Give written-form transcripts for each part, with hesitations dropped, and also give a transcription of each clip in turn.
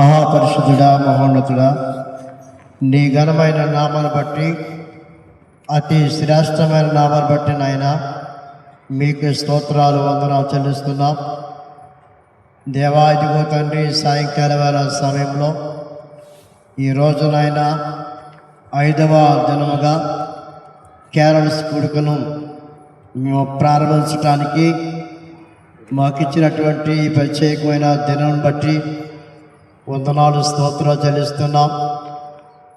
మహాపరిశుద్ధుడా, మహోన్నతుడా, నీ ఘనమైన నామాన్ని బట్టి, అతి శ్రేష్టమైన నామాన్ని బట్టి నాయన మీకు స్తోత్రాలు, వందనాలు చెల్లిస్తున్నాం. దేవా, ఇదిగో తండ్రి, సాయంకాల వేళ సమయంలో ఈరోజు నాయన 5వ దినముగా క్యారల్స్ కూడుకను మేము ప్రారంభించడానికి మాకు ఇచ్చినటువంటి ఈ ప్రత్యేకమైన దినం బట్టి వందనాలు, స్తోత్రాలు చెల్లిస్తున్నాం.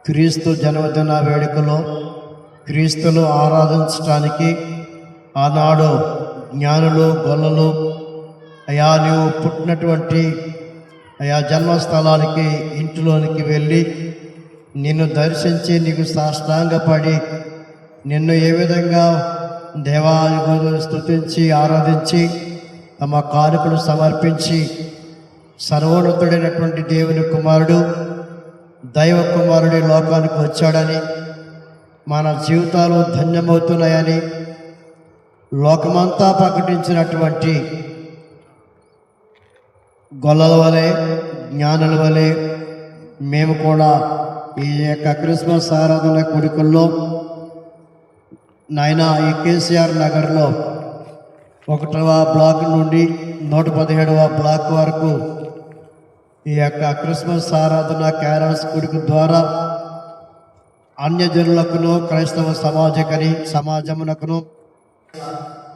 క్రీస్తు జన్మదిన వేడుకలో క్రీస్తును ఆరాధించడానికి ఆనాడు జ్ఞానులు, గొల్లలు అయా నీవు పుట్టినటువంటి అయా జన్మస్థలానికి ఇంటిలోనికి వెళ్ళి నిన్ను దర్శించి నీకు సాష్టాంగపడి నిన్ను ఏ విధంగా దేవాలయంలో స్తుతించి ఆరాధించి తమ కానుకలు సమర్పించి సర్వోన్నతుడైనటువంటి దేవుని కుమారుడు, దైవ కుమారుడి లోకానికి వచ్చాడని, మన జీవితాలు ధన్యమవుతున్నాయని లోకమంతా ప్రకటించినటువంటి గొల్లల వలె, జ్ఞానుల వలె మేము కూడా ఈ యొక్క క్రిస్మస్ ఆరాధన కూడికల్లో నాయన ఈ కేసీఆర్ నగర్లో 1వ బ్లాక్ నుండి 117వ బ్లాక్ వరకు ఈ యొక్క క్రిస్మస్ ఆరాధన క్యారల్స్ కూడిక ద్వారా అన్యజనులకును క్రైస్తవ సమాజమునకును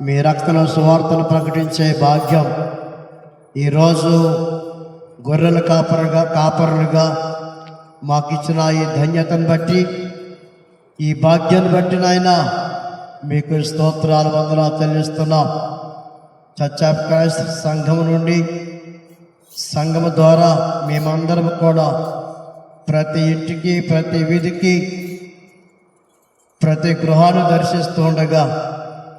మీ రక్తన సువార్తను ప్రకటించే భాగ్యం ఈరోజు గొర్రెల కాపరులుగా మాకు ఇచ్చిన ఈ ధన్యతను బట్టి, ఈ భాగ్యాన్ని బట్టి నాయన మీకు స్తోత్రాలు, వందనాలు చెల్లిస్తున్నాం. చర్చ్ ఆఫ్ క్రైస్ట్ సంఘము నుండి, సంఘము ద్వారా మేమందరం కూడా ప్రతి ఇంటికి, ప్రతి వీధికి, ప్రతి గృహాన్ని దర్శిస్తూ ఉండగా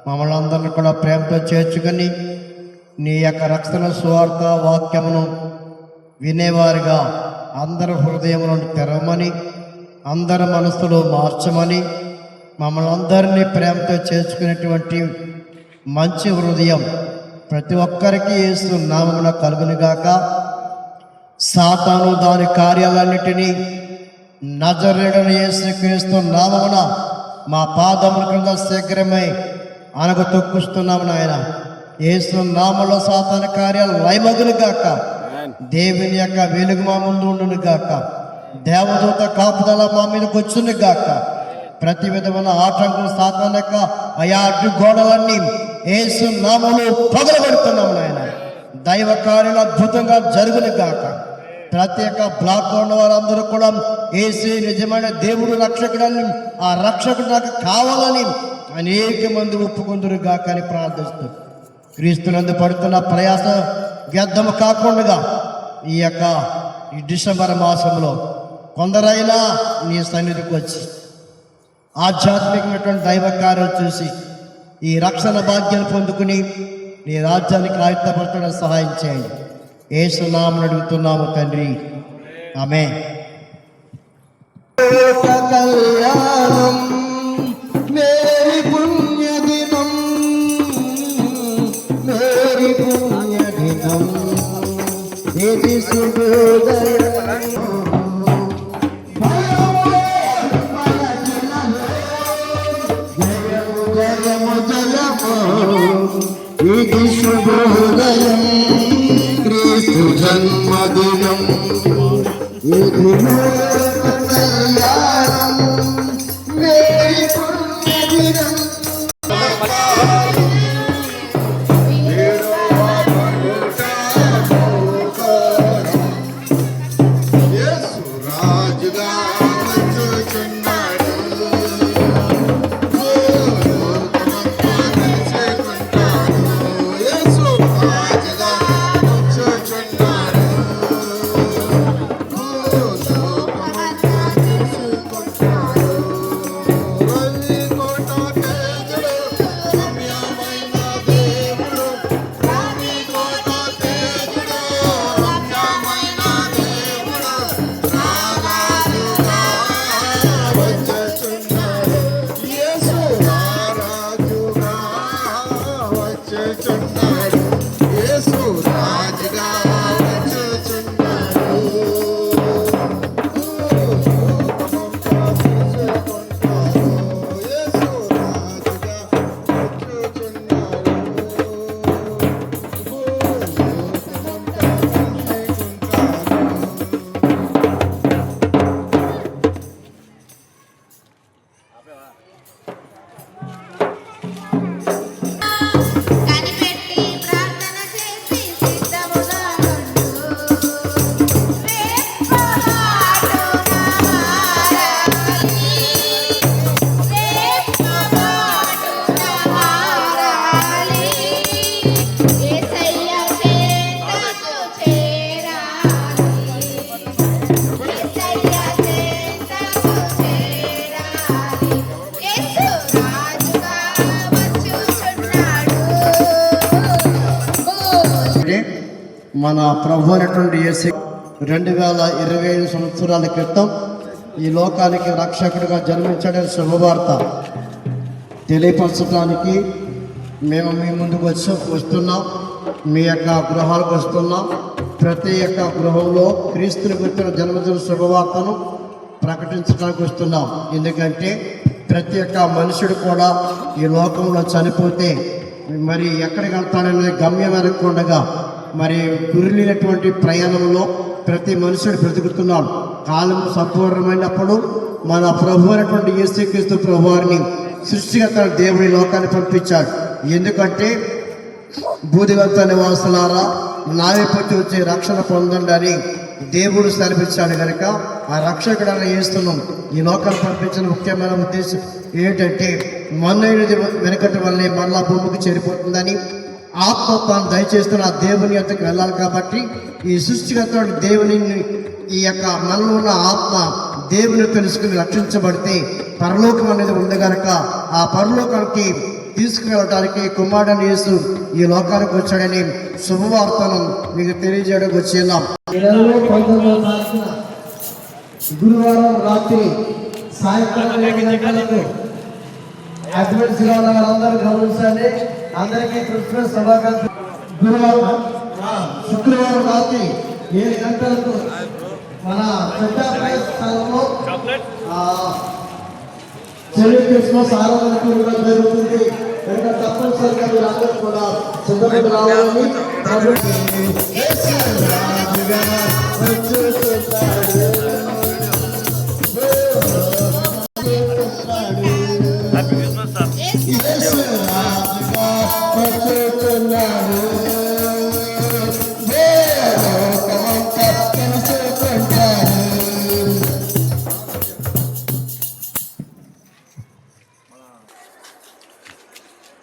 మమ్మల్ని అందరిని కూడా ప్రేమతో చేర్చుకొని నీ యొక్క రక్షణ సువార్త వాక్యమును వినేవారుగా అందరి హృదయములను తెరవమని, అందరి మనసులు మార్చమని, మమ్మల్ని అందరినీ ప్రేమతో చేర్చుకునేటువంటి మంచి హృదయం ప్రతి ఒక్కరికి యేసు నామమున కలుగునుగాక. సాతాను దాని కార్యాలన్నిటినీ నజరేయుడైన యేసుక్రీస్తు నామమున మా పాదముల క్రింద శీఘ్రమై అనగ తొక్కుస్తున్నాము నాయన. యేసు నామములో సాతాను కార్యాలు లయమగునుగాక. దేవుని యొక్క వెలుగు మా ముందు ఉండును గాక. దేవదూత కాపుదల మా మీదకి వచ్చును గాక. ప్రతి విధమైన ఆటంకులు, సాతాను యొక్క అయా అడ్డు గోడలన్నీ యేసు నామములో పగలబడుతున్నాము నాయన. దైవ కార్యాలు అద్భుతంగా జరుగును గాక. ప్రతి ఒక్క బ్లాక్ ఉన్న వారందరూ కూడా యేసు నిజమైన దేవుడు, రక్షకుడని, ఆ రక్షకుడు నాకు కావాలని అనేక మంది ఒప్పుకుందరు గాక అని ప్రార్థిస్తూ క్రీస్తునందు పడుతున్న ప్రయాస వ్యర్థము కాకుండా ఈ డిసెంబర్ మాసంలో కొందరైనా నీ సన్నిధికి వచ్చి ఆధ్యాత్మికమైనటువంటి దైవ కార్యాలు చూసి ఈ రక్షణ భాగ్యాన్ని పొందుకుని నీ రాజ్యానికి ఆయుధపరచడం సహాయం చేయండి. యేసు నామమున అడుగుతున్నాము తండ్రి, ఆమేన్. కళ్యాణం మేరీ పుణ్యదినం, మేరీ పుణ్యదినం, ఇది శుభోదయం. ఇది శుభోదయం, క్రీస్తు జన్మదినం, ఇది కళ్యాణం. మన ప్రభు అయినటువంటి యేసు 2025 సంవత్సరాల క్రితం ఈ లోకానికి రక్షకుడిగా జన్మించడం శుభవార్త తెలియపరచడానికి మేము మీ ముందుకు వస్తున్నాం. మీ యొక్క గృహాలకు వస్తున్నాం. ప్రతి ఒక్క గృహంలో క్రీస్తుని గుర్తున్న జన్మదిన శుభవార్తను ప్రకటించడానికి వస్తున్నాం. ఎందుకంటే ప్రతి ఒక్క మనుషుడు కూడా ఈ లోకంలో చనిపోతే మరి ఎక్కడికి వెళ్తాడనేది గమ్యం వెనక్కుండగా మరి గురిలినటువంటి ప్రయాణంలో ప్రతి మనుషుడు బ్రతుకుతున్నాడు. కాలం సంపూర్ణమైనప్పుడు మన ప్రభు అయినటువంటి యేసుక్రీస్తు ప్రభువారిని సృష్టిగత దేవుడి లోకాన్ని పంపించాడు. ఎందుకంటే బూదిగంత నివాసులారా నాయపతి వచ్చే రక్షణ పొందండి అని దేవుడు సెలవిచ్చాడు. కనుక ఆ రక్షకుడని యేసును ఈ లోకాన్ని పంపించిన ముఖ్యమైన ఉద్దేశం ఏంటంటే మొన్నైనది వెనకటి వల్లే మరలా భూమికి చేరిపోతుందని ఆత్మ తాను దయచేస్తున్న ఆ దేవుని యొక్కకు వెళ్ళాలి. కాబట్టి ఈ సృష్టిగత దేవుని ఈ యొక్క మనలో ఉన్న ఆత్మ దేవుని తెలుసుకుని రక్షించబడితే పరలోకం అనేది ఉంది కనుక ఆ పరలోకానికి తీసుకువెళ్ళడానికి కుమారుడైన యేసు ఈ లోకానికి వచ్చాడని శుభవార్తను మీకు తెలియజేయడానికి వచ్చినాం. 19వ తారీఖున గురువారం రాత్రి సాయంత్రం 7 గంటలకు అడ్వెంట్స్ అందరూ గమనించండి. అందరికీ క్రిస్మస్ శుభాకాంక్షలు. శుక్రవారం రాత్రి 7 గంటలకు మన పెద్ద స్థలంలో చెల్లి క్రిస్మస్ ఆరాధన కూడా జరుగుతుంది. కనుక తప్పనిసరిగా మీరందరూ కూడా సిద్ధపడి రావాలని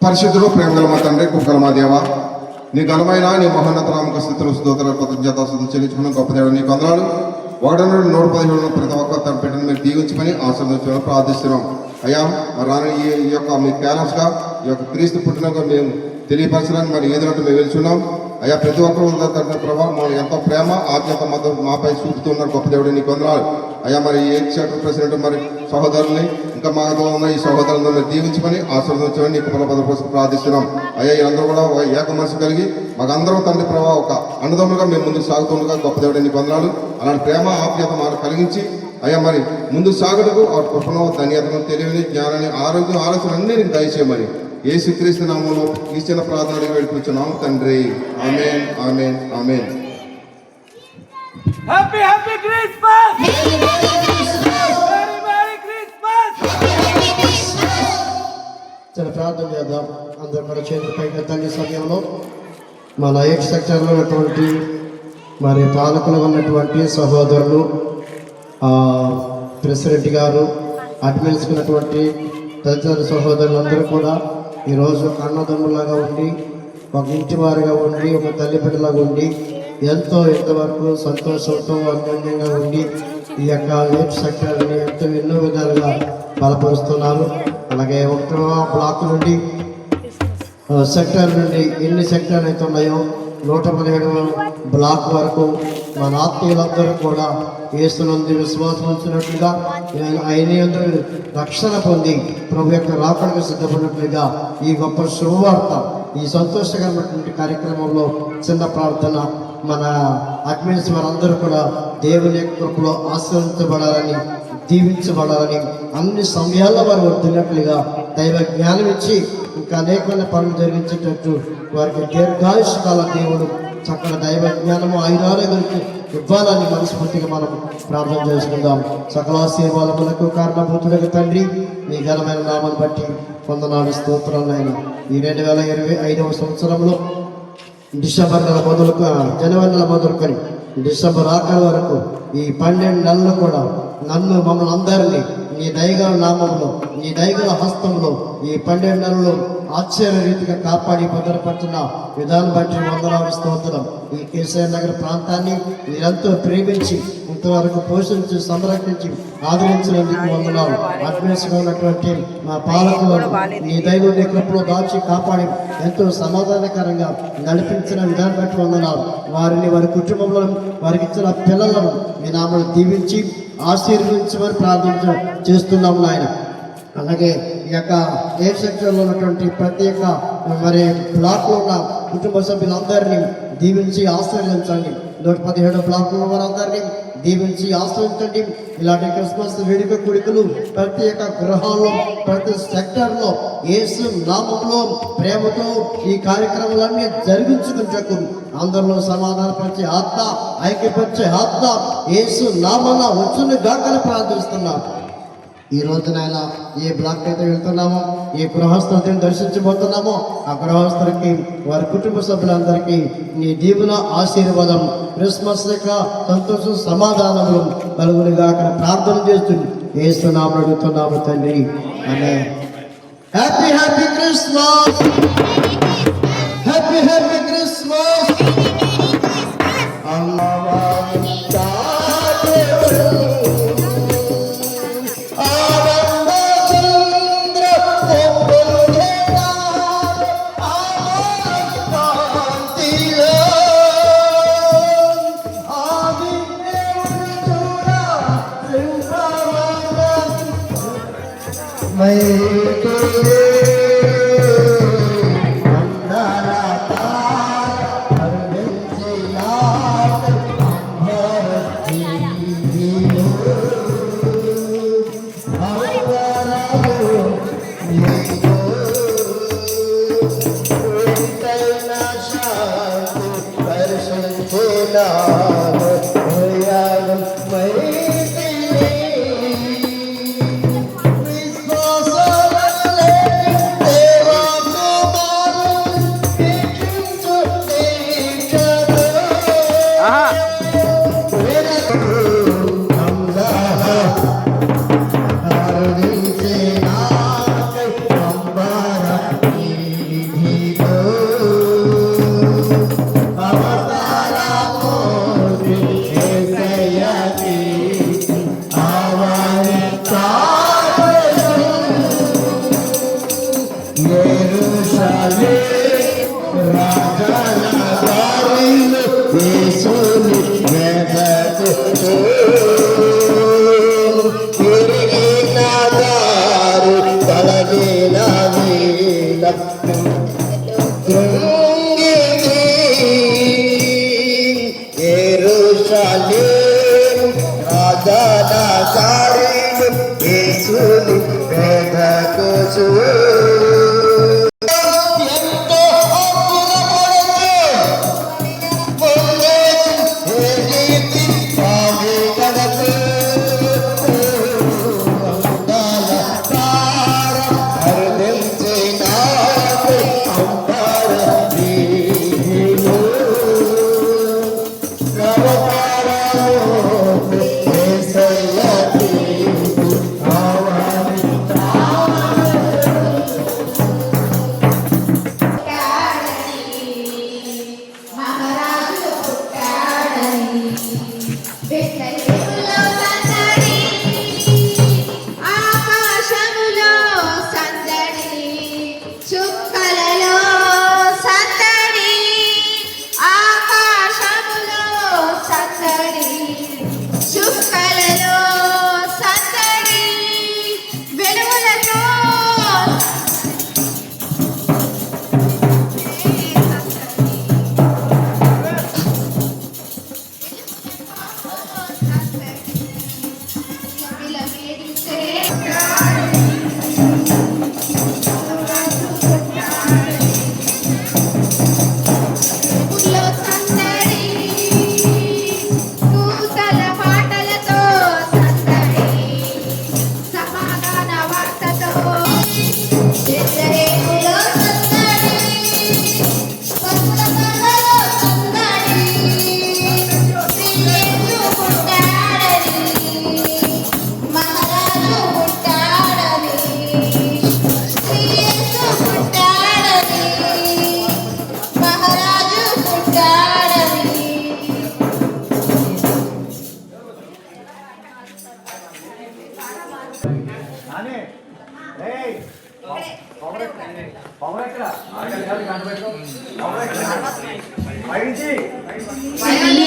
పరిశుద్ధులు ప్రేమగల మా తండ్రి కుక్కల మా దేవ, నీ ఘనమైన నీ మహోన్నత నామక స్థితులు స్తోత్రాలు కృతజ్ఞతాస్తుతులు చెల్లించుకుని గొప్ప దేవుడు నీకు వందనాలు. 117 ప్రతి ఒక్క తన పెట్టిన మీరు దీవించమని ఆశీర్వదించమని ప్రార్థిస్తున్నాం. అయ్యా మరి రాని ఈ యొక్క మీ క్యాలెన్స్గా ఈ యొక్క క్రీస్తు పుట్టినగా మేము తెలియపరచడానికి మరి ఏదంటే మేము వెళ్తున్నాం. అయ్యా ప్రతి ఒక్కరు తండ్రి ప్రభావం మనం ఎంతో ప్రేమ ఆత్మీయత మద్దతు మాపై చూపుతున్నారు గొప్ప దేవుడు నీకు వందనాలు. అయ్యా మరి ఏ సెక్టర్ ప్రెసిడెంట్ మరి సహోదరుల్ని ఇంకా మాతో ఉన్న ఈ సహోదరులను దీవించమని ఆశీర్వదించమని నీకు బలపద కోసం ప్రార్థిస్తున్నాం. అయ్యా అందరూ కూడా ఏక మనసు కలిగి మాకందరం తండ్రి ప్రభావ ఒక అన్నదమ్ములుగా మేము ముందుకు సాగుతుండగా గొప్ప దేవుడు నీకు వందనాలు. అలాంటి ప్రేమ ఆప్యాయత మాకు కలిగించి అయ్యా మరి ముందు సాగుటకు ఆ కృపను ధన్యతను తెలివిని జ్ఞానాన్ని ఆరోగ్యం ఆలోచన అన్నీ నీకు దయచేయమని యేసుక్రీస్తు నామములో ఈ చిన్న ప్రార్థనలు వేడుకుంటున్నాం తండ్రి. ఆమేన్ ఆమేన్ ఆమేన్. Happy Christmas! Merry Christmas! చాలా ప్రార్థన చేద్దాం. అందరూ మన చేతుల పైకి తండ్రి సమయంలో మన 8 సెక్టర్లో ఉన్నటువంటి మరి పాలకులు ఉన్నటువంటి సహోదరులు, ప్రెసిడెంట్ గారు, అడ్మిన్స్ ఉన్నటువంటి తదితర సహోదరులందరూ కూడా ఈరోజు అన్నదమ్ములాగా ఉండి ఒక ఇంటి వారిగా ఉండి ఒక తల్లి బిడ్డలాగా ఉండి ఎంతో ఇంతవరకు సంతోషంతో అన్యోన్యంగా ఉండి ఈ యొక్క 8 సెక్టర్ని ఎన్నో విధాలుగా బలపరుస్తున్నారు. అలాగే 1వ బ్లాక్ నుండి సెక్టర్ నుండి ఎన్ని సెక్టర్లు అయితే ఉన్నాయో 117 బ్లాక్ వరకు మన ఆత్మీయులందరూ కూడా యేసునందు విశ్వాసం ఉంచినట్లుగా ఆయన రక్షణ పొంది ప్రభు యొక్క రాకడకు సిద్ధపడినట్లుగా ఈ గొప్ప శుభవార్త ఈ సంతోషకరమైనటువంటి కార్యక్రమంలో చిన్న ప్రార్థన మన అడ్మిన్స్ వారందరూ కూడా దేవుని కృపలో ఆశీర్వదించబడాలని దీవించబడాలని అన్ని సమయాల్లో వారు వర్తినట్లుగా దైవ జ్ఞానం ఇచ్చి ఇంకా అనేకమైన పనులు జరిగించేటట్టు వారికి దీర్ఘాయుష్కాల దేవుడు చక్కని దైవ జ్ఞానము ఆయురారోగ్యానికి ఇవ్వాలని మనస్ఫూర్తిగా మనం ప్రార్థన చేసుకుందాం. సకల ఆశీర్వాదములకు కారణభూతులకు తండ్రి మీ ఘనమైన నామాన్ని బట్టి వందనాలు స్తోత్రాలు. ఆయన ఈ 2025వ సంవత్సరంలో డిసెంబర్ నెల జనవరి నెల మొదలుకొని డిసెంబర్ ఆఖరి వరకు ఈ 12 నెలలు కూడా మమ్మల్ని అందరినీ నీ దయగల నామంలో నీ దయగల హస్తంలో ఈ 12 నెలలు ఆశ్చర్య రీతిగా కాపాడి భద్రపడుతున్న విధానం బట్టి వందనాలు స్తోత్రం. ఈ కేసీఆర్ నగర్ ప్రాంతాన్ని మీరంతా ప్రేమించి ఇంతవరకు పోషించి సంరక్షించి ఆదరించినందుకు వందనాలు. అడ్మినిస్ట్రేషన్ ఉన్నటువంటి మా పాలకులను నీ దైవం నీ కృపలో దాచి కాపాడి ఎంతో సమాధానకరంగా నడిపించిన విధానం బట్టి వందనాలు. వారిని వారి కుటుంబంలో వారికి ఇచ్చిన పిల్లలను మీ నామను దీవించి ఆశీర్వదించమని చేస్తున్నాము నాయన. అలాగే ఈ యొక్క ఏ సెక్టర్లో ఉన్నటువంటి ప్రతి ఒక్క బ్లాక్లో ఉన్న కుటుంబ సభ్యులందరినీ దీవించి ఆశీర్వదించండి. 117 బ్లాక్లో వారందరినీ దీవించి ఆశ్రయించండి. ఇలాంటి క్రిస్మస్ వేడుక కూడికలు ప్రతి ఒక్క గృహాల్లో ప్రతి సెక్టర్లో యేసు నామంలో ప్రేమతో ఈ కార్యక్రమాలన్నీ జరిగించుకుంటూ అందరిలో సమాధానపరిచే ఆత్మ ఐక్యపరిచే ఆత్మ యేసు నామన వచ్చును గాకని ప్రార్థిస్తున్నాం. ఈ రోజునైనా ఏ బ్లాక్ అయితే వెళ్తున్నామో ఏ గృహస్థులను దర్శించబోతున్నామో ఆ గృహస్థులకి వారి కుటుంబ సభ్యులందరికీ నీ దీవుల ఆశీర్వాదం క్రిస్మస్ యొక్క సంతోషం సమాధానములు కలుగునిగా అక్కడ ప్రార్థన చేస్తుంది. యేసునామములో అడుగుతున్నాము తండ్రి, amen. Happy happy Christmas, happy happy Christmas.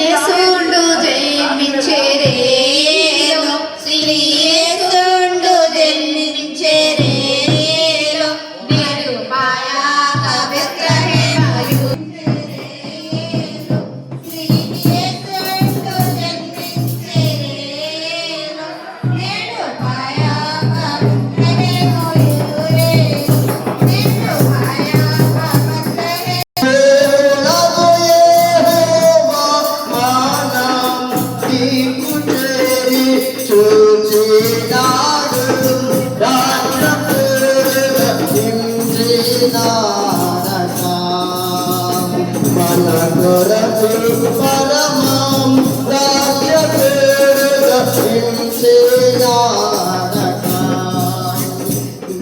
యేసుండు జన్మించేరేలో యేసుండు జన్మించేరేలో నేడు మాయా కవిత్రహేమయు యేసుండు జన్మించేరేలో నేడు మాయా కవిత్రహేమయు నేడు మాయా కవిత్రహేమయు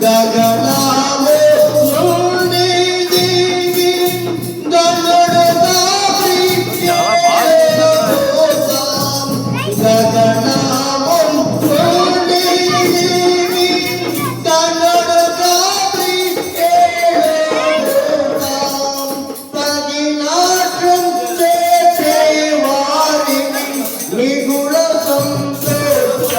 గగనాలు నుండి దిగి గనుడుగా గగనాలు నుండి దిగి గనుడుగా తగినాటం చేసేవారిని నిగుణ సంతోష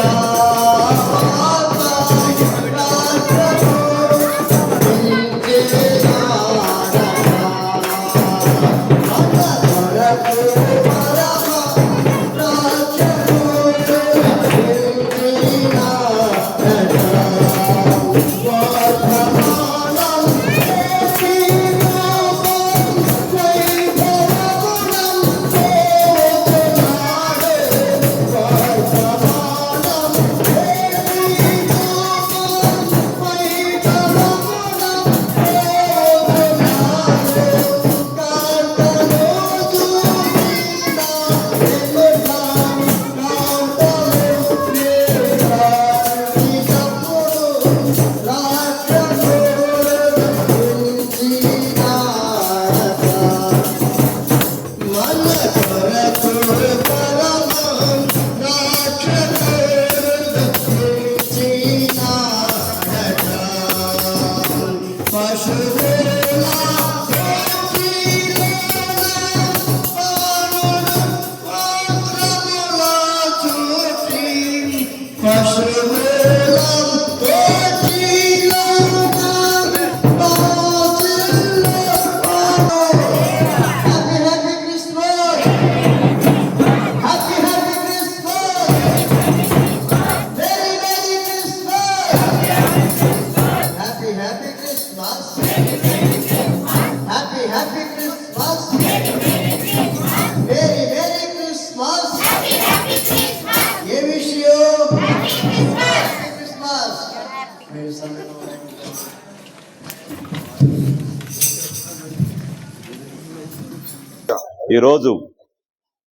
ఈరోజు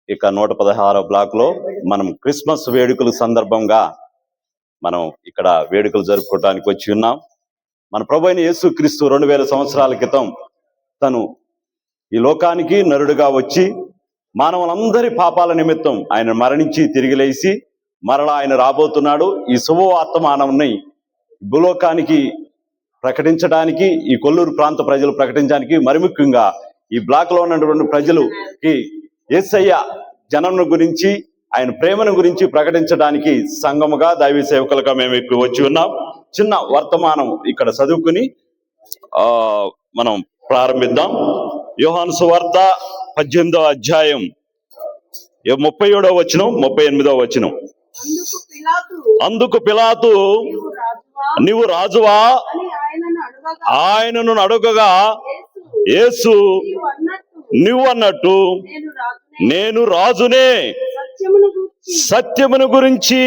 ఇక 116 బ్లాక్ లో మనం క్రిస్మస్ వేడుకల సందర్భంగా మనం ఇక్కడ వేడుకలు జరుపుకోవడానికి వచ్చి ఉన్నాం. మన ప్రభు అయిన యేసుక్రీస్తు 2000 సంవత్సరాల క్రితం తను ఈ లోకానికి నరుడుగా వచ్చి మానవులందరి పాపాల నిమిత్తం ఆయన మరణించి తిరిగి లేచి మరలా ఆయన రాబోతున్నాడు. ఈ శుభవార్త మానవుని భూలోకానికి ప్రకటించడానికి, ఈ కొల్లూరు ప్రాంత ప్రజలు ప్రకటించడానికి, మరి ముఖ్యంగా ఈ బ్లాక్ లో ఉన్నటువంటి ప్రజలుకి యేసయ్య జనమును గురించి, ఆయన ప్రేమను గురించి ప్రకటించడానికి సంఘముగా, దైవ సేవకులుగా మేము ఇక్కడ వచ్చి ఉన్నాం. చిన్న వర్తమానం ఇక్కడ చదువుకుని మనం ప్రారంభిద్దాం. యోహాను సువార్త 18వ అధ్యాయం 37వ వచనం, 38వ వచనం. అందుకు పిలాతు నీవు రాజువా ఆయనను అడుగగా యేసు నువ్వు అన్నట్టు నేను రాజునే, సత్యమును గురించి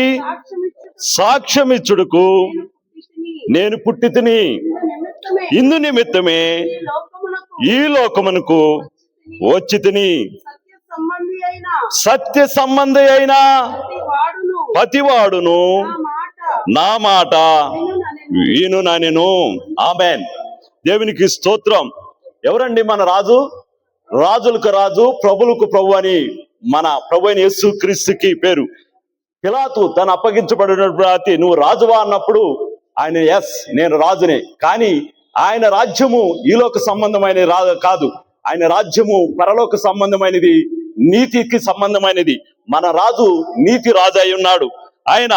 సాక్ష్యమిచ్చుడుకు నేను పుట్టి తిని, ఇందు నిమిత్తమే ఈ లోకమునకు వచ్చి తిని. సత్య సంబంధి అయిన ప్రతివాడును నా మాట వినుననెను. ఆమేన్. దేవునికి స్తోత్రం. ఎవరండి మన రాజు? రాజులకు రాజు, ప్రభులకు ప్రభు అని మన ప్రభు అయిన యేసుక్రీస్తుకి పేరు. పిలాతు తను అప్పగించబడినటువంటి నువ్వు రాజువా అన్నప్పుడు ఆయన నేను రాజునే, కానీ ఆయన రాజ్యము ఈలోక సంబంధమైన కాదు. ఆయన రాజ్యము పరలోక సంబంధమైనది, నీతికి సంబంధమైనది. మన రాజు నీతి రాజు అయి ఉన్నాడు. ఆయన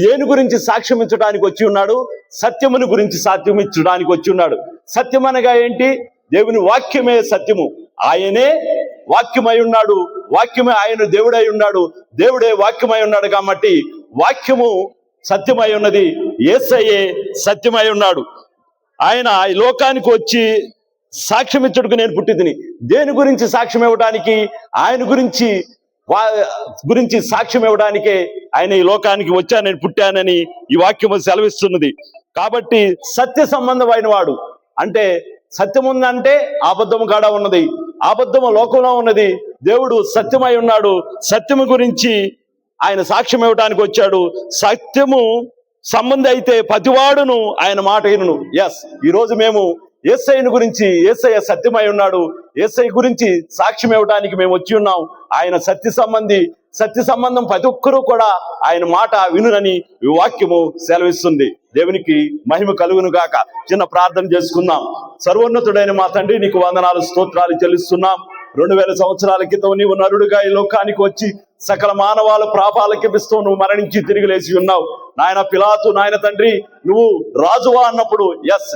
దేని గురించి సాక్ష్యం ఇచ్చడానికి వచ్చి ఉన్నాడు? సత్యముని గురించి సాక్ష్యం ఇచ్చడానికి వచ్చి ఉన్నాడు. సత్యం అనగా ఏంటి? దేవుని వాక్యమే సత్యము. ఆయనే వాక్యమై ఉన్నాడు, వాక్యమే ఆయన దేవుడై ఉన్నాడు, దేవుడే వాక్యమై ఉన్నాడు. కాబట్టి వాక్యము సత్యమై ఉన్నది, యేసయ్యే సత్యమై ఉన్నాడు. ఆయన ఈ లోకానికి వచ్చి సాక్ష్యం ఇచ్చుటకు నేను పుట్టితిని. దేని గురించి సాక్ష్యం ఇవ్వడానికి? ఆయన గురించి సాక్ష్యం ఇవ్వడానికే ఆయన ఈ లోకానికి వచ్చా, నేను పుట్టానని ఈ వాక్యము సెలవిస్తున్నది. కాబట్టి సత్య సంబంధమైన వాడు అంటే, సత్యం ఉందంటే అబద్ధము కాడ ఉన్నది, అబద్ధము లోకంలో ఉన్నది. దేవుడు సత్యమై ఉన్నాడు. సత్యము గురించి ఆయన సాక్ష్యం ఇవ్వడానికి వచ్చాడు. సత్యము సంబంధి అయితే ప్రతివాడును ఆయన మాట వినును. ఈరోజు మేము యేసయ్యను గురించి, యేసయ్య సత్యమై ఉన్నాడు, యేసయ్య గురించి సాక్ష్యం ఇవ్వడానికి మేము వచ్చి ఉన్నాం. ఆయన సత్య సంబంధం ప్రతి ఒక్కరూ కూడా ఆయన మాట వినునని ఈ వాక్యము సెలవిస్తుంది. దేవునికి మహిమ కలుగును గాక. చిన్న ప్రార్థన చేసుకుందాం. సర్వోన్నతుడైన మా తండ్రి, నీకు వందనాలు, స్తోత్రాలు చెల్లిస్తున్నాం. 2000 సంవత్సరాల క్రితం నీవు నరుడుగా ఈ లోకానికి వచ్చి సకల మానవాళ పాపాలకి నువ్వు మరణించి తిరిగి లేచి ఉన్నావు. నాయన పిలాతు, నాయన తండ్రి, నువ్వు రాజువా అన్నప్పుడు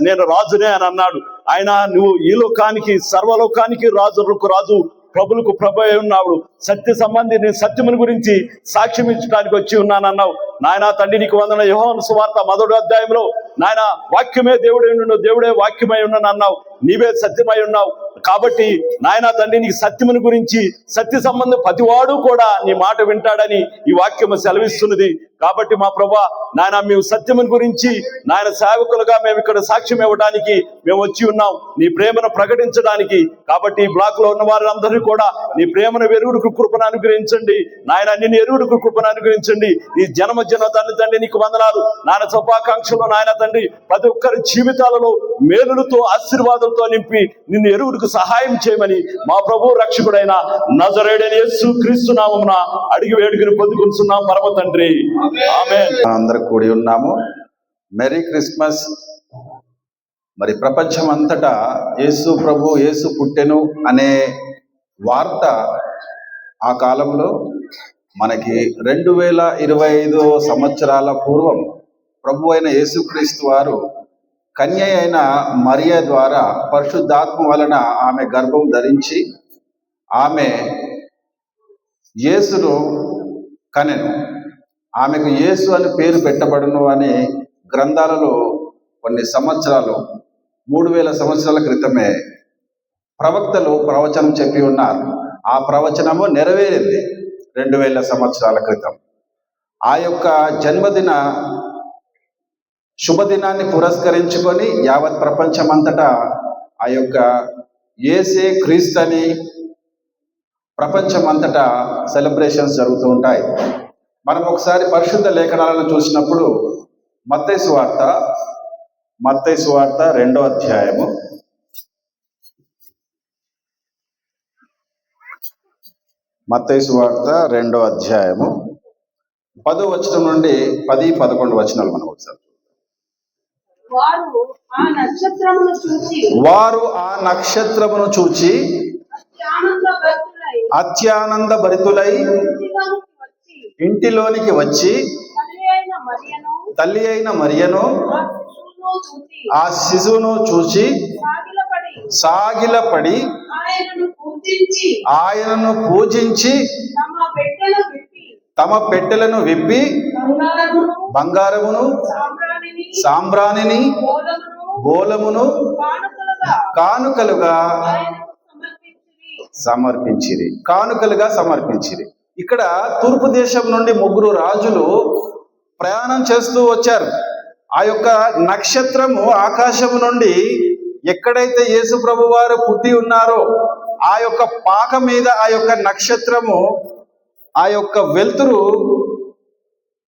నేను రాజునే అని అన్నాడు. ఆయన నువ్వు ఈ లోకానికి, సర్వలోకానికి రాజులకు రాజు, ప్రభులకు ప్రభు అయి ఉన్నావు. సత్య సంబంధి నీ సత్యముని గురించి సాక్ష్యం ఇచ్చడానికి వచ్చి ఉన్నానన్నావు. నాయన తండ్రి, నీకు వందన. యోహాను సువార్త 1వ అధ్యాయంలో నాయన వాక్యమే దేవుడై ఉన్నాడు, దేవుడే వాక్యమై ఉన్నాను అన్నావు. నీవే సత్యమై ఉన్నావు. కాబట్టి నాయన తండ్రి, నీకు సత్యముని గురించి, సత్య సంబంధం ప్రతివాడు కూడా నీ మాట వింటాడని ఈ వాక్యము సెలవిస్తున్నది. కాబట్టి మా ప్రభా నాయన, మేము సత్యముని గురించి నాయన సేవకులుగా మేము ఇక్కడ సాక్ష్యం ఇవ్వడానికి మేము వచ్చి ఉన్నాం, నీ ప్రేమను ప్రకటించడానికి. కాబట్టి ఈ బ్లాక్ లో ఉన్న వారందరినీ కూడా నీ ప్రేమను ఎరుగుడుకు కృపను అనుగ్రహించండి నాయన, నిన్ను ఎరుగుడుకు కృపను అనుగ్రహించండి. ఈ జన్మ తండ్రి నీకు వందనాలు నాయన. శుభాకాంక్షలు నాయన తండ్రి, ప్రతి ఒక్కరి జీవితాలలో మేలులతో, ఆశీర్వాదాలతో నింపి నిన్ను ఎరుగుడుకు సహాయం చేయమని మా ప్రభు రక్షకుడైన నజరేయుడైన యేసు క్రీస్తు నామమున అడిగి వేడుకను పొందుకుంటున్నాం పరమ తండ్రి, ఆమేన్. అందరూ కూడి ఉన్నాము. Merry Christmas. మరి ప్రపంచం అంతటా యేసు ప్రభు, యేసు పుట్టెను అనే వార్త ఆ కాలంలో మనకి 2025 సంవత్సరాల పూర్వం ప్రభు అయిన యేసుక్రీస్తు వారు కన్య అయిన మరియ ద్వారా పరిశుద్ధాత్మ వలన ఆమె గర్భం ధరించి ఆమె యేసును కనెను. ఆమెకు యేసు అని పేరు పెట్టబడును అని గ్రంథాలలో కొన్ని సంవత్సరాలు, 3000 సంవత్సరాల క్రితమే ప్రవక్తలు ప్రవచనం చెప్పి ఉన్నారు. ఆ ప్రవచనము నెరవేరింది 2000 సంవత్సరాల క్రితం. ఆ యొక్క జన్మదిన శుభదినాన్ని పురస్కరించుకొని యావత్ ప్రపంచమంతటా ఆ యొక్క యేసే క్రీస్తు అని ప్రపంచమంతటా సెలబ్రేషన్స్ జరుగుతూ ఉంటాయి. మనం ఒకసారి పరిశుద్ధ లేఖనాలను చూసినప్పుడు మత్తయి సువార్త 2వ అధ్యాయము, మత్తయి సువార్త 2వ అధ్యాయము 10వ వచనం నుండి 10-11 వచనాలు మనం ఒకసారి. వారు ఆ నక్షత్రమును చూచి అత్యానంద భరితులై ఇంటిలోనికి వచ్చి తల్లి అయిన మరియను ఆ శిశువును చూచి సాగిలపడి ఆయనను పూజించి తమ పెట్టెలను విప్పి బంగారమును, సాంబ్రాణిని, గోలమును కానుకలుగా సమర్పించిరి. ఇక్కడ తూర్పు దేశం నుండి 3 రాజులు ప్రయాణం చేస్తూ వచ్చారు. ఆ యొక్క నక్షత్రము ఆకాశము నుండి ఎక్కడైతే యేసు ప్రభు వారు పుట్టి ఉన్నారో ఆ యొక్క పాక మీద ఆ యొక్క నక్షత్రము, ఆ యొక్క వెలుతురు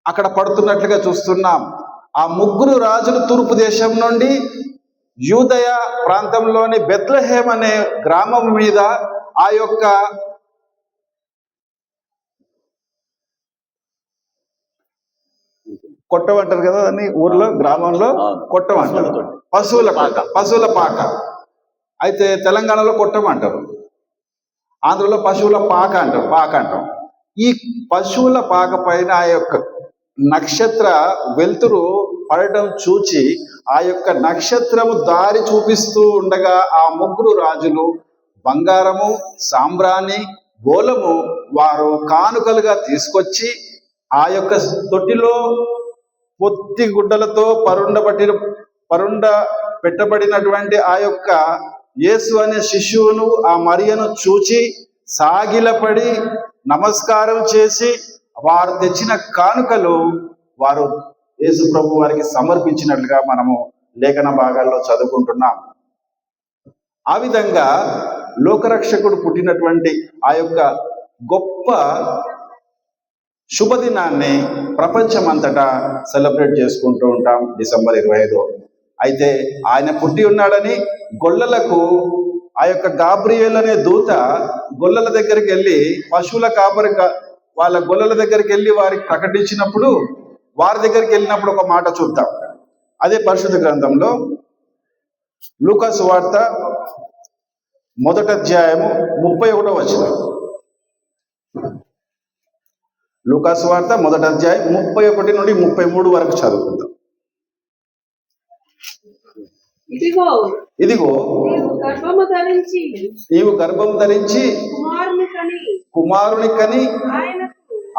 అక్కడ పడుతున్నట్లుగా చూస్తున్నాం. ఆ 3 రాజులు తూర్పు దేశం నుండి యూదయ ప్రాంతంలోని బెత్లెహేమ్ అనే గ్రామం మీద ఆ యొక్క కొట్టం అంటారు కదా అని ఊర్లో గ్రామంలో కొట్టం అంటారు. పశువుల పాక. అయితే తెలంగాణలో కొట్టం అంటారు, ఆంధ్రలో పశువుల పాక అంటాం. ఈ పశువుల పాక పైన ఆ యొక్క నక్షత్ర వెలుతురు పడటం చూచి ఆ యొక్క నక్షత్రము దారి చూపిస్తూ ఉండగా ఆ ముగ్గురు రాజులు బంగారము, సాంబ్రాణి, గోలము వారు కానుకలుగా తీసుకొచ్చి ఆ యొక్క తొట్టిలో పొత్తి గుడ్డలతో పరుండ పెట్టబడినటువంటి ఆ యొక్క యేసు అనే శిశువును, ఆ మరియను చూచి సాగిలపడి నమస్కారం చేసి వారు తెచ్చిన కానుకలు వారు యేసు ప్రభు వారికి సమర్పించినట్లుగా మనము లేఖన భాగాల్లో చదువుకుంటున్నాం. ఆ విధంగా లోకరక్షకుడు పుట్టినటువంటి ఆ యొక్క గొప్ప శుభదినాన్ని ప్రపంచమంతటా సెలబ్రేట్ చేసుకుంటూ ఉంటాం డిసెంబర్ 25. అయితే ఆయన పుట్టి ఉన్నాడని గొల్లలకు ఆ యొక్క గాబ్రియేల్ అనే దూత గొల్లల దగ్గరికి వెళ్ళి పశువుల కాపరి వాళ్ళ గొల్లల దగ్గరికి వెళ్ళి వారికి ప్రకటించినప్పుడు, వారి దగ్గరికి వెళ్ళినప్పుడు ఒక మాట చూద్దాం. అదే పరిశుద్ధ గ్రంథంలో లూకా సువార్త 1వ అధ్యాయము 31వ వచనం. లూకా సువార్త 1వ అధ్యాయం 31 నుండి 33 వరకు చదువుకుందాం. ఇదిగో ఇదిగో నీవు గర్భము ధరించి కుమారుని కని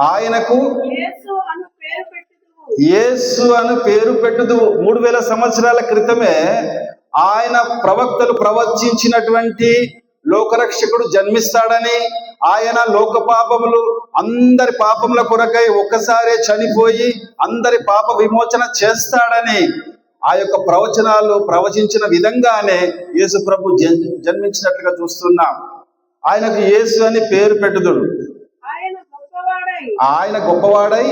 ఆయనకు యేసు అను పేరు పెట్టుదువు. 3000 సంవత్సరాల క్రితమే ఆయన ప్రవక్తలు ప్రవచించినటువంటి లోకరక్షకుడు జన్మిస్తాడని, ఆయన లోక పాపములు అందరి పాపముల కొరకై ఒక్కసారే చనిపోయి అందరి పాప విమోచన చేస్తాడని ఆ యొక్క ప్రవచనాలు ప్రవచించిన విధంగానే యేసు ప్రభు జన్మించినట్లుగా చూస్తున్నాం. ఆయనకు యేసు అని పేరు పెట్టుదుడు. ఆయన గొప్పవాడై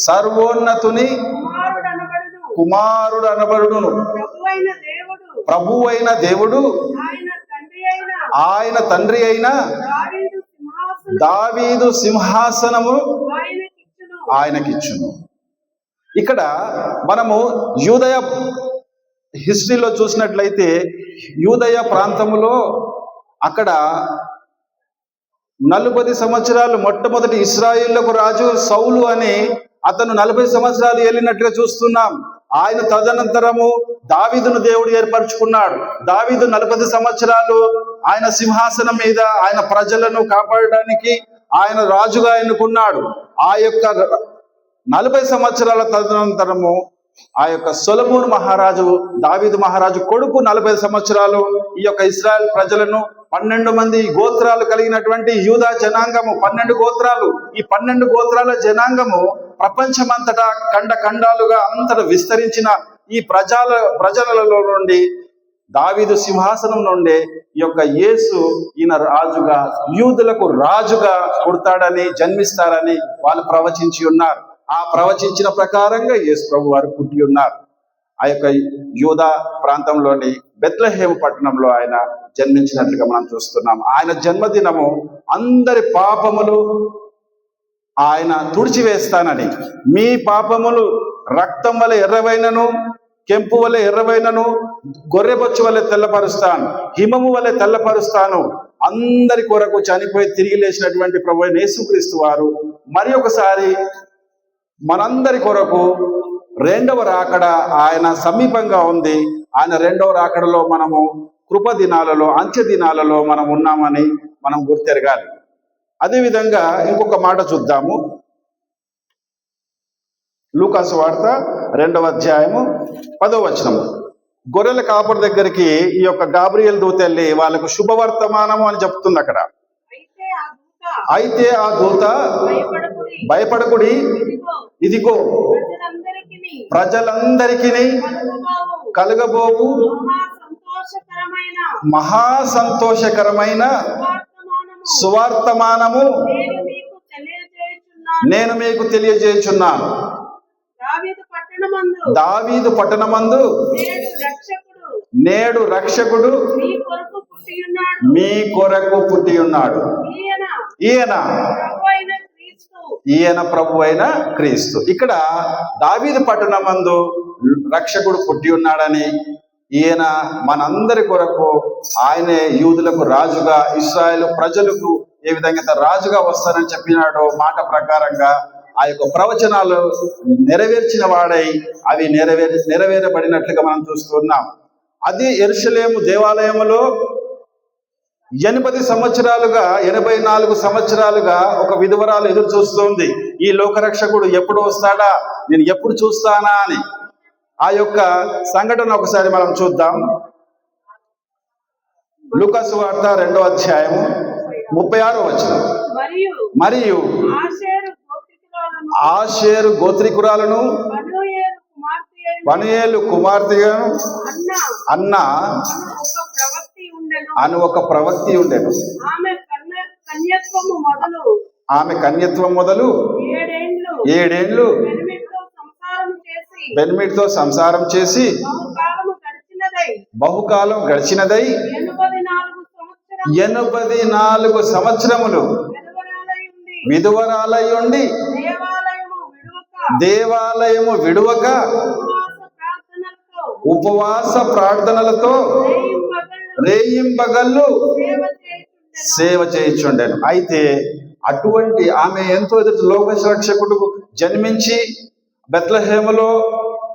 సర్వోన్నతుని కుమారుడు అనబడును. ప్రభువైన దేవుడు ఆయన తండ్రి అయిన దావీదు సింహాసనము ఆయనకిచ్చును. ఇక్కడ మనము యూదయ హిస్టరీలో చూసినట్లయితే యూదయ ప్రాంతములో అక్కడ 40 సంవత్సరాలు మొట్టమొదటి ఇశ్రాయేలుకు రాజు సౌలు అని అతను 40 సంవత్సరాలు ఏలినట్లుగా చూస్తున్నాం. ఆయన తదనంతరము దావీదును దేవుడు ఏర్పరచుకున్నాడు. దావీదు 40 సంవత్సరాలు ఆయన సింహాసనం మీద ఆయన ప్రజలను కాపాడడానికి ఆయన రాజుగా ఎన్నుకున్నాడు. ఆ యొక్క 40 సంవత్సరాల తదనంతరము ఆ యొక్క సొలొమోను మహారాజు, దావీదు మహారాజు కొడుకు 40 సంవత్సరాలు ఈ యొక్క ఇశ్రాయేల్ ప్రజలను 12 మంది గోత్రాలు కలిగినటువంటి యూదా జనాంగము 12 గోత్రాలు. ఈ 12 గోత్రాల జనాంగము ప్రపంచమంతటా ఖండాలుగా అంతటా విస్తరించిన ఈ ప్రజలలో నుండి దావీదు సింహాసనం నుండి ఈ యొక్క యేసు ఈయన రాజుగా, యూదులకు రాజుగా పుడతాడని, జన్మిస్తారని వాళ్ళు ప్రవచించి ఉన్నారు. ఆ ప్రవచించిన ప్రకారంగా యేసు ప్రభు వారు పుట్టి ఉన్నారు. ఆ యొక్క యూదా ప్రాంతంలోని బెత్లెహేము పట్టణంలో ఆయన జన్మించినట్లుగా మనం చూస్తున్నాం. ఆయన జన్మదినము అందరి పాపములు ఆయన తుడిచివేస్తానని, మీ పాపములు రక్తం వలె ఎర్రవైనను, కెంపు వలె ఎర్రవైనను, గొర్రెబొచ్చు వలె తెల్లపరుస్తాను, హిమము వలె తెల్లపరుస్తాను. అందరి కొరకు చనిపోయి తిరిగి లేచినటువంటి ప్రభు యేసుక్రీస్తు వారు మరి ఒకసారి మనందరి కొరకు రెండవ రాకడ ఆయన సమీపంగా ఉంది. ఆయన రెండవ రాకడలో మనము కృప దినాలలో, అంత్య దినాలలో మనం ఉన్నామని మనం గుర్తెరగాలి. అదేవిధంగా ఇంకొక మాట చూద్దాము. లూకా సువార్త 2వ అధ్యాయము 10వ వచనము. గొర్రెల కాపరి దగ్గరికి ఈ యొక్క గాబ్రియేల్ దూత వెళ్ళి వాళ్ళకు శుభవర్తమానము అని చెప్తుంది అక్కడ. అయితే ఆ దూత భయపడకుడి, ఇదిగో ప్రజలందరికీ కలుగబోవు మహా సంతోషకరమైన సువార్తమానము నేను మీకు తెలియజేయుచున్నాను. దావీదు పట్టణమందు నేడు రక్షకుడు మీ కొరకు పుట్టి ఉన్నాడు. ఈయన ఈయన ప్రభు అయిన క్రీస్తు. ఇక్కడ దావీదు పట్టణమందు రక్షకుడు పుట్టి ఉన్నాడని, ఈయన మనందరి కొరకు ఆయనే యూదులకు రాజుగా, ఇశ్రాయేలు ప్రజలకు ఏ విధంగా రాజుగా వస్తానని చెప్పినాడో మాట ప్రకారంగా ఆ యొక్క ప్రవచనాలు నెరవేర్చిన వాడై అవి నెరవేరబడినట్లుగా మనం చూస్తున్నాం. అది యెరూషలేము దేవాలయములో 84 సంవత్సరాలుగా ఒక విధవరాలు ఎదురు చూస్తుంది. ఈ లోకరక్షకుడు ఎప్పుడు వస్తాడా, నేను ఎప్పుడు చూస్తానా అని. ఆ యొక్క సంఘటన ఒకసారి మనం చూద్దాం. లూకా సువార్త 2వ అధ్యాయము 36వ వచనం. మరియు ఆషేరు గోత్రికురాలను పనుయేలు కుమార్తెను అన్న అని ఒక ప్రవక్తి ఉండెను. ఆమె కన్యత్వం మొదలు 7 ఏండ్లు బెన్మిడితో సంసారం చేసి బహుకాలం గడిచినదై 84 సంవత్సరములు విధవరాలై ఉండి దేవాలయము విడువక ఉపవాస ప్రార్థనలతో రేయింబగళ్ళు సేవ చేయించుండెను. అయితే అటువంటి ఆమె ఎంతో ఎదుటి లోక రక్షకుడు జన్మించి బెత్లెహేములో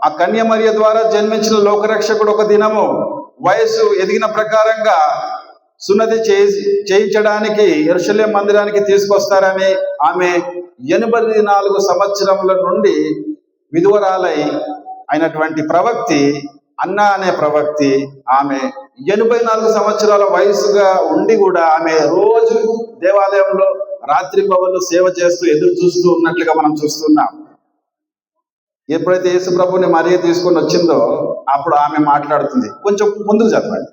ఆ కన్యమరియ ద్వారా జన్మించిన లోకరక్షకుడు ఒక దినము వయసు ఎదిగిన ప్రకారంగా సున్నతి చేయించడానికి యెరూషలేము మందిరానికి తీసుకొస్తారని ఆమె 84 సంవత్సరముల నుండి విధవరాలై అయినటువంటి ప్రవక్తి అన్న అనే ప్రవక్తి, ఆమె 84 సంవత్సరాల వయసుగా ఉండి కూడా ఆమె రోజు దేవాలయంలో రాత్రి పగలు సేవ చేస్తూ ఎదురు చూస్తూ ఉన్నట్లుగా మనం చూస్తున్నాం. ఎప్పుడైతే యేసు ప్రభుని మరియ తీసుకొని వచ్చిందో అప్పుడు ఆమె మాట్లాడుతుంది. కొంచెం ముందుకు చదవండి.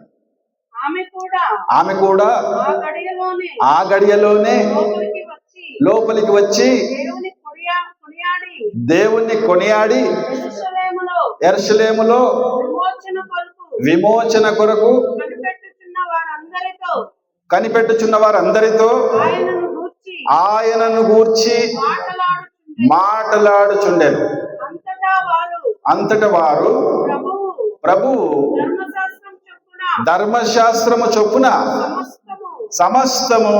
ఆమె కూడా ఆ గడియలోనే లోపలికి వచ్చి దేవుణ్ణి కొనియాడి యెరూషలేములో విమోచన కొరకు కనిపెట్టుచున్న వారందరితో ఆయనను గూర్చి మాటలాడుచుండెను. అంతటా వారు ప్రభువు ధర్మశాస్త్రము చొప్పున సమస్తము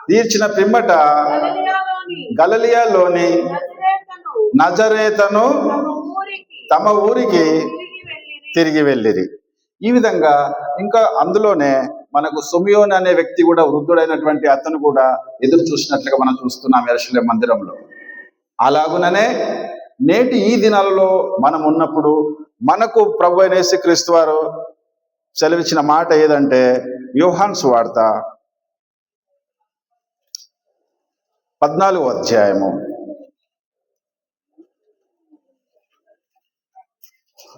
తీర్చిన పిమ్మట గలిలయలోని నజరేతను తమ ఊరికి తిరిగి వెళ్ళిరి. ఈ విధంగా ఇంకా అందులోనే మనకు సిమియోను అనే వ్యక్తి కూడా, వృద్ధుడైనటువంటి అతను కూడా ఎదురు చూసినట్లుగా మనం చూస్తున్నాం యెరూషలేము మందిరంలో. అలాగుననే నేటి ఈ దినాలలో మనం ఉన్నప్పుడు మనకు ప్రభు అయిన యేసుక్రీస్తు వారు సెలవిచ్చిన మాట ఏదంటే, యోహాను సువార్త 14వ అధ్యాయము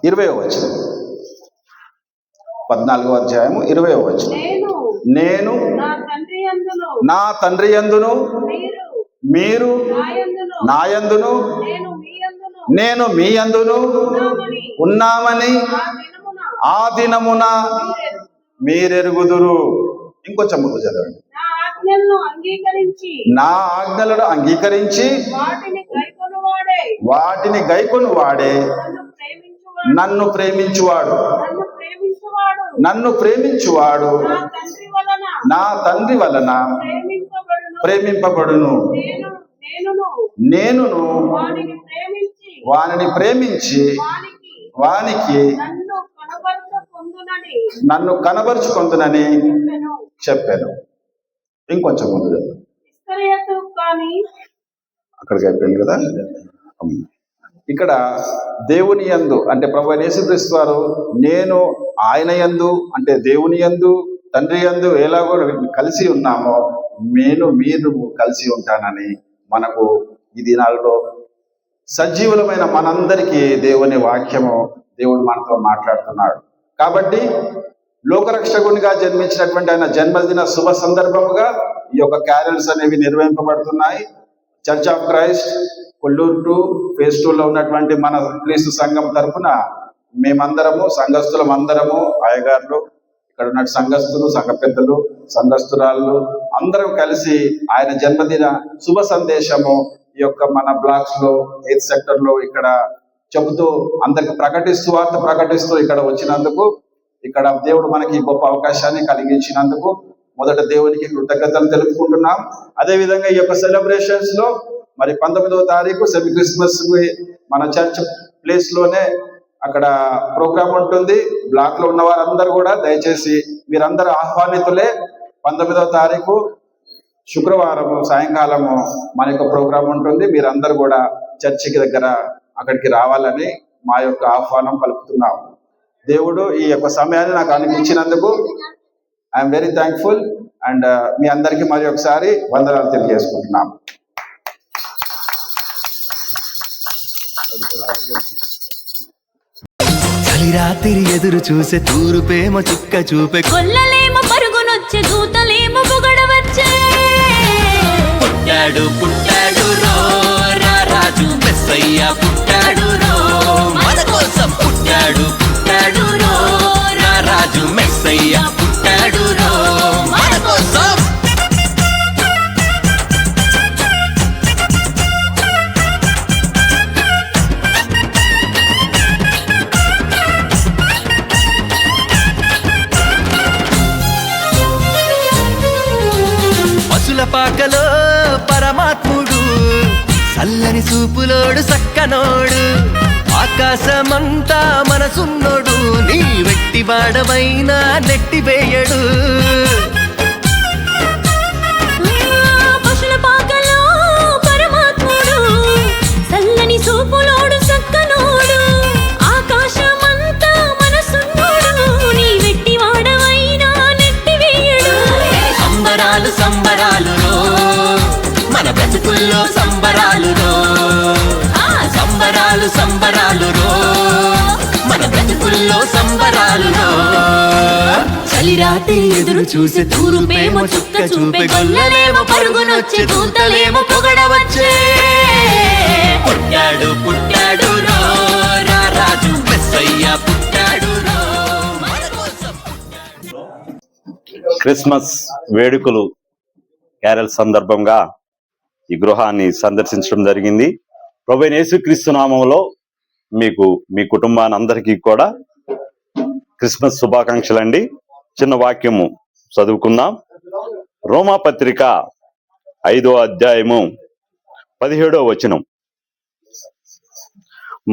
20వ వచనం. 14వ అధ్యాయము 20వ వచనం. నేను నా తండ్రి యందును మీరు నా యందును నేను మీ యందును ఉన్నామని ఆ దినమున మీరెరుగుదురు. ఇంకొంచెం ముందు చదవండి. నా ఆజ్ఞలను అంగీకరించి వాటిని గైకొను వాడే నన్ను ప్రేమించువాడు నా తండ్రి వలన ప్రేమింపబడును. నేనును వానిని ప్రేమించి వానికి నన్ను కనబరుచుకొందునని చెప్పాను. ఇంకొంచెం ముందు అక్కడికి అయిపోయింది కదా. ఇక్కడ దేవుని యందు అంటే ప్రభువైన యేసుక్రీస్తు వారు నేను ఆయన యందు అంటే దేవుని యందు తండ్రి యందు ఎలాగో కలిసి ఉన్నామో మీరు కలిసి ఉంటానని మనకు ఈ దినాలలో సజీవులమైన మనందరికీ దేవుని వాక్యము దేవుడు మనతో మాట్లాడుతున్నాడు. కాబట్టి లోకరక్షకునిగా జన్మించినటువంటి ఆయన జన్మదిన శుభ సందర్భముగా ఈ యొక్క క్యారల్స్ అనేవి నిర్వహింపబడుతున్నాయి. Church of Christ Kolluru 2 phase 2లో ఉన్నటువంటి మన క్రీస్తు సంఘం తరఫున మేమందరము సంఘస్థులం అందరము అయ్యగారులు ఇక్కడ ఉన్న సంఘస్థులు, సంఘ పెద్దలు, సంఘస్థురాళ్ళు అందరం కలిసి ఆయన జన్మదిన శుభ సందేశము ఈ యొక్క మన బ్లాక్స్ లో 8th సెక్టర్ లో ఇక్కడ చెబుతూ అందరికి వార్త ప్రకటిస్తూ ఇక్కడ వచ్చినందుకు, ఇక్కడ దేవుడు మనకి గొప్ప అవకాశాన్ని కలిగించినందుకు మొదట దేవునికి కృతజ్ఞతలు తెలుపుకుంటున్నాం. అదేవిధంగా ఈ యొక్క సెలబ్రేషన్స్ లో మరి 19వ తారీఖు సెమీ క్రిస్మస్ మన చర్చ్ ప్లేస్ లోనే అక్కడ ప్రోగ్రామ్ ఉంటుంది. బ్లాక్ లో ఉన్న వారందరూ కూడా దయచేసి మీరందరూ ఆహ్వానితులే. 19వ తారీఖు శుక్రవారం సాయంకాలము మన యొక్క ప్రోగ్రాం ఉంటుంది. మీరందరూ కూడా చర్చికి దగ్గర అక్కడికి రావాలని మా యొక్క ఆహ్వానం పలుకుతున్నాం. దేవుడు ఈ యొక్క సమయాన్ని నాకు అనుగ్రహించినందుకు ఐఎమ్ వెరీ థ్యాంక్ఫుల్. అండ్ మీ అందరికీ మరి ఒకసారి వందనాలు తెలియజేసుకుంటున్నాం. చలిరాత్రి ఎదురు చూసే తూరుపేమ చుక్క చూపే కొల్లలేమో పరుగునొచ్చే దూతలేమో పొగడవచ్చే. పుట్టాడు పుట్టాడు రో రాజు మెస్సయ్య పుట్టాడు రో మన కోసం పుట్టాడు పుట్టాడు రో రాజు మెస్సయ్య పుట్టాడు రో మన కోసం. పాకలో పరమాత్ముడు చల్లని చూపులోడు సక్కనోడు ఆకాశమంతా మనసున్నోడు నీ వెట్టి వాడమైనా నెట్టివేయడు. పశుల పాకలో పరమాత్ముడు చల్లని చూపులోడు సక్కనోడు ఆకాశమంతా మనసున్నోడు నీ వెట్టి వాడమైనా నెట్టివేయడు. సంబరాలు సంబరాలు రో మన బ్రతుకుల్లో సంబరాలు రో సంబరాలు సంబరాలు రో మన బ్రతుకుల్లో సంబరాలు రో. చలిరాత్రి ఎదురు చూసే తూరుపేమో చుక్క చూపే గొల్లలేమో పరుగునొచ్చే దూతలేమో పొగడవచ్చే. పుట్టాడు పుట్టాడు రో రాజు మెస్సయ్య పుట్టాడు రో మన కోసం. క్రిస్మస్ వేడుకలు క్యారల్ సందర్భంగా ఈ గృహాన్ని సందర్శించడం జరిగింది. ప్రభువైన యేసుక్రీస్తు నామములో మీకు మీ కుటుంబాన్ని అందరికీ కూడా క్రిస్మస్ శుభాకాంక్షలు అండి. చిన్న వాక్యము చదువుకుందాం. రోమా పత్రిక 5వ అధ్యాయము 17వ వచనం.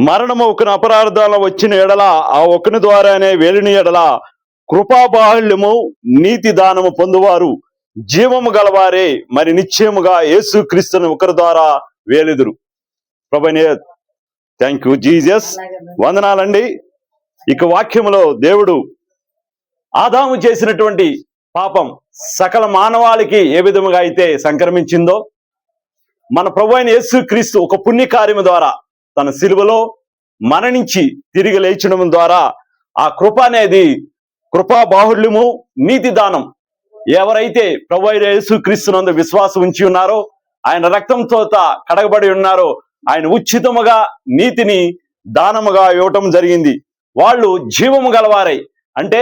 మరణము ఒకని అపరాధాల వచ్చిన ఎడల ఆ ఒకని ద్వారానే వేలిని ఎడల కృపాబాహుళ్యము నీతి దానము పొందువారు జీవము గలవారే మరి నిశ్చయముగా యేసు క్రీస్తుని ఒకరి ద్వారా వేలుదురు. ప్రభువే థ్యాంక్ యూ జీసస్, వందనాలండి. ఇక వాక్యములో దేవుడు ఆదాము చేసినటువంటి పాపం సకల మానవాళికి ఏ విధముగా అయితే సంక్రమించిందో మన ప్రభువైన యేసు క్రీస్తు ఒక పుణ్యకార్యము ద్వారా తన సిలువలో మరణించి తిరిగి లేచడం ద్వారా ఆ కృప అనేది కృపా బాహుళ్యము నీతి దానం ఎవరైతే ప్రభువైన యేసు క్రీస్తునందు విశ్వాసం ఉంచి ఉన్నారో ఆయన రక్తంతో కడగబడి ఉన్నారో ఆయన ఉచితముగా నీతిని దానముగా ఇవ్వటం జరిగింది. వాళ్ళు జీవము గలవారై అంటే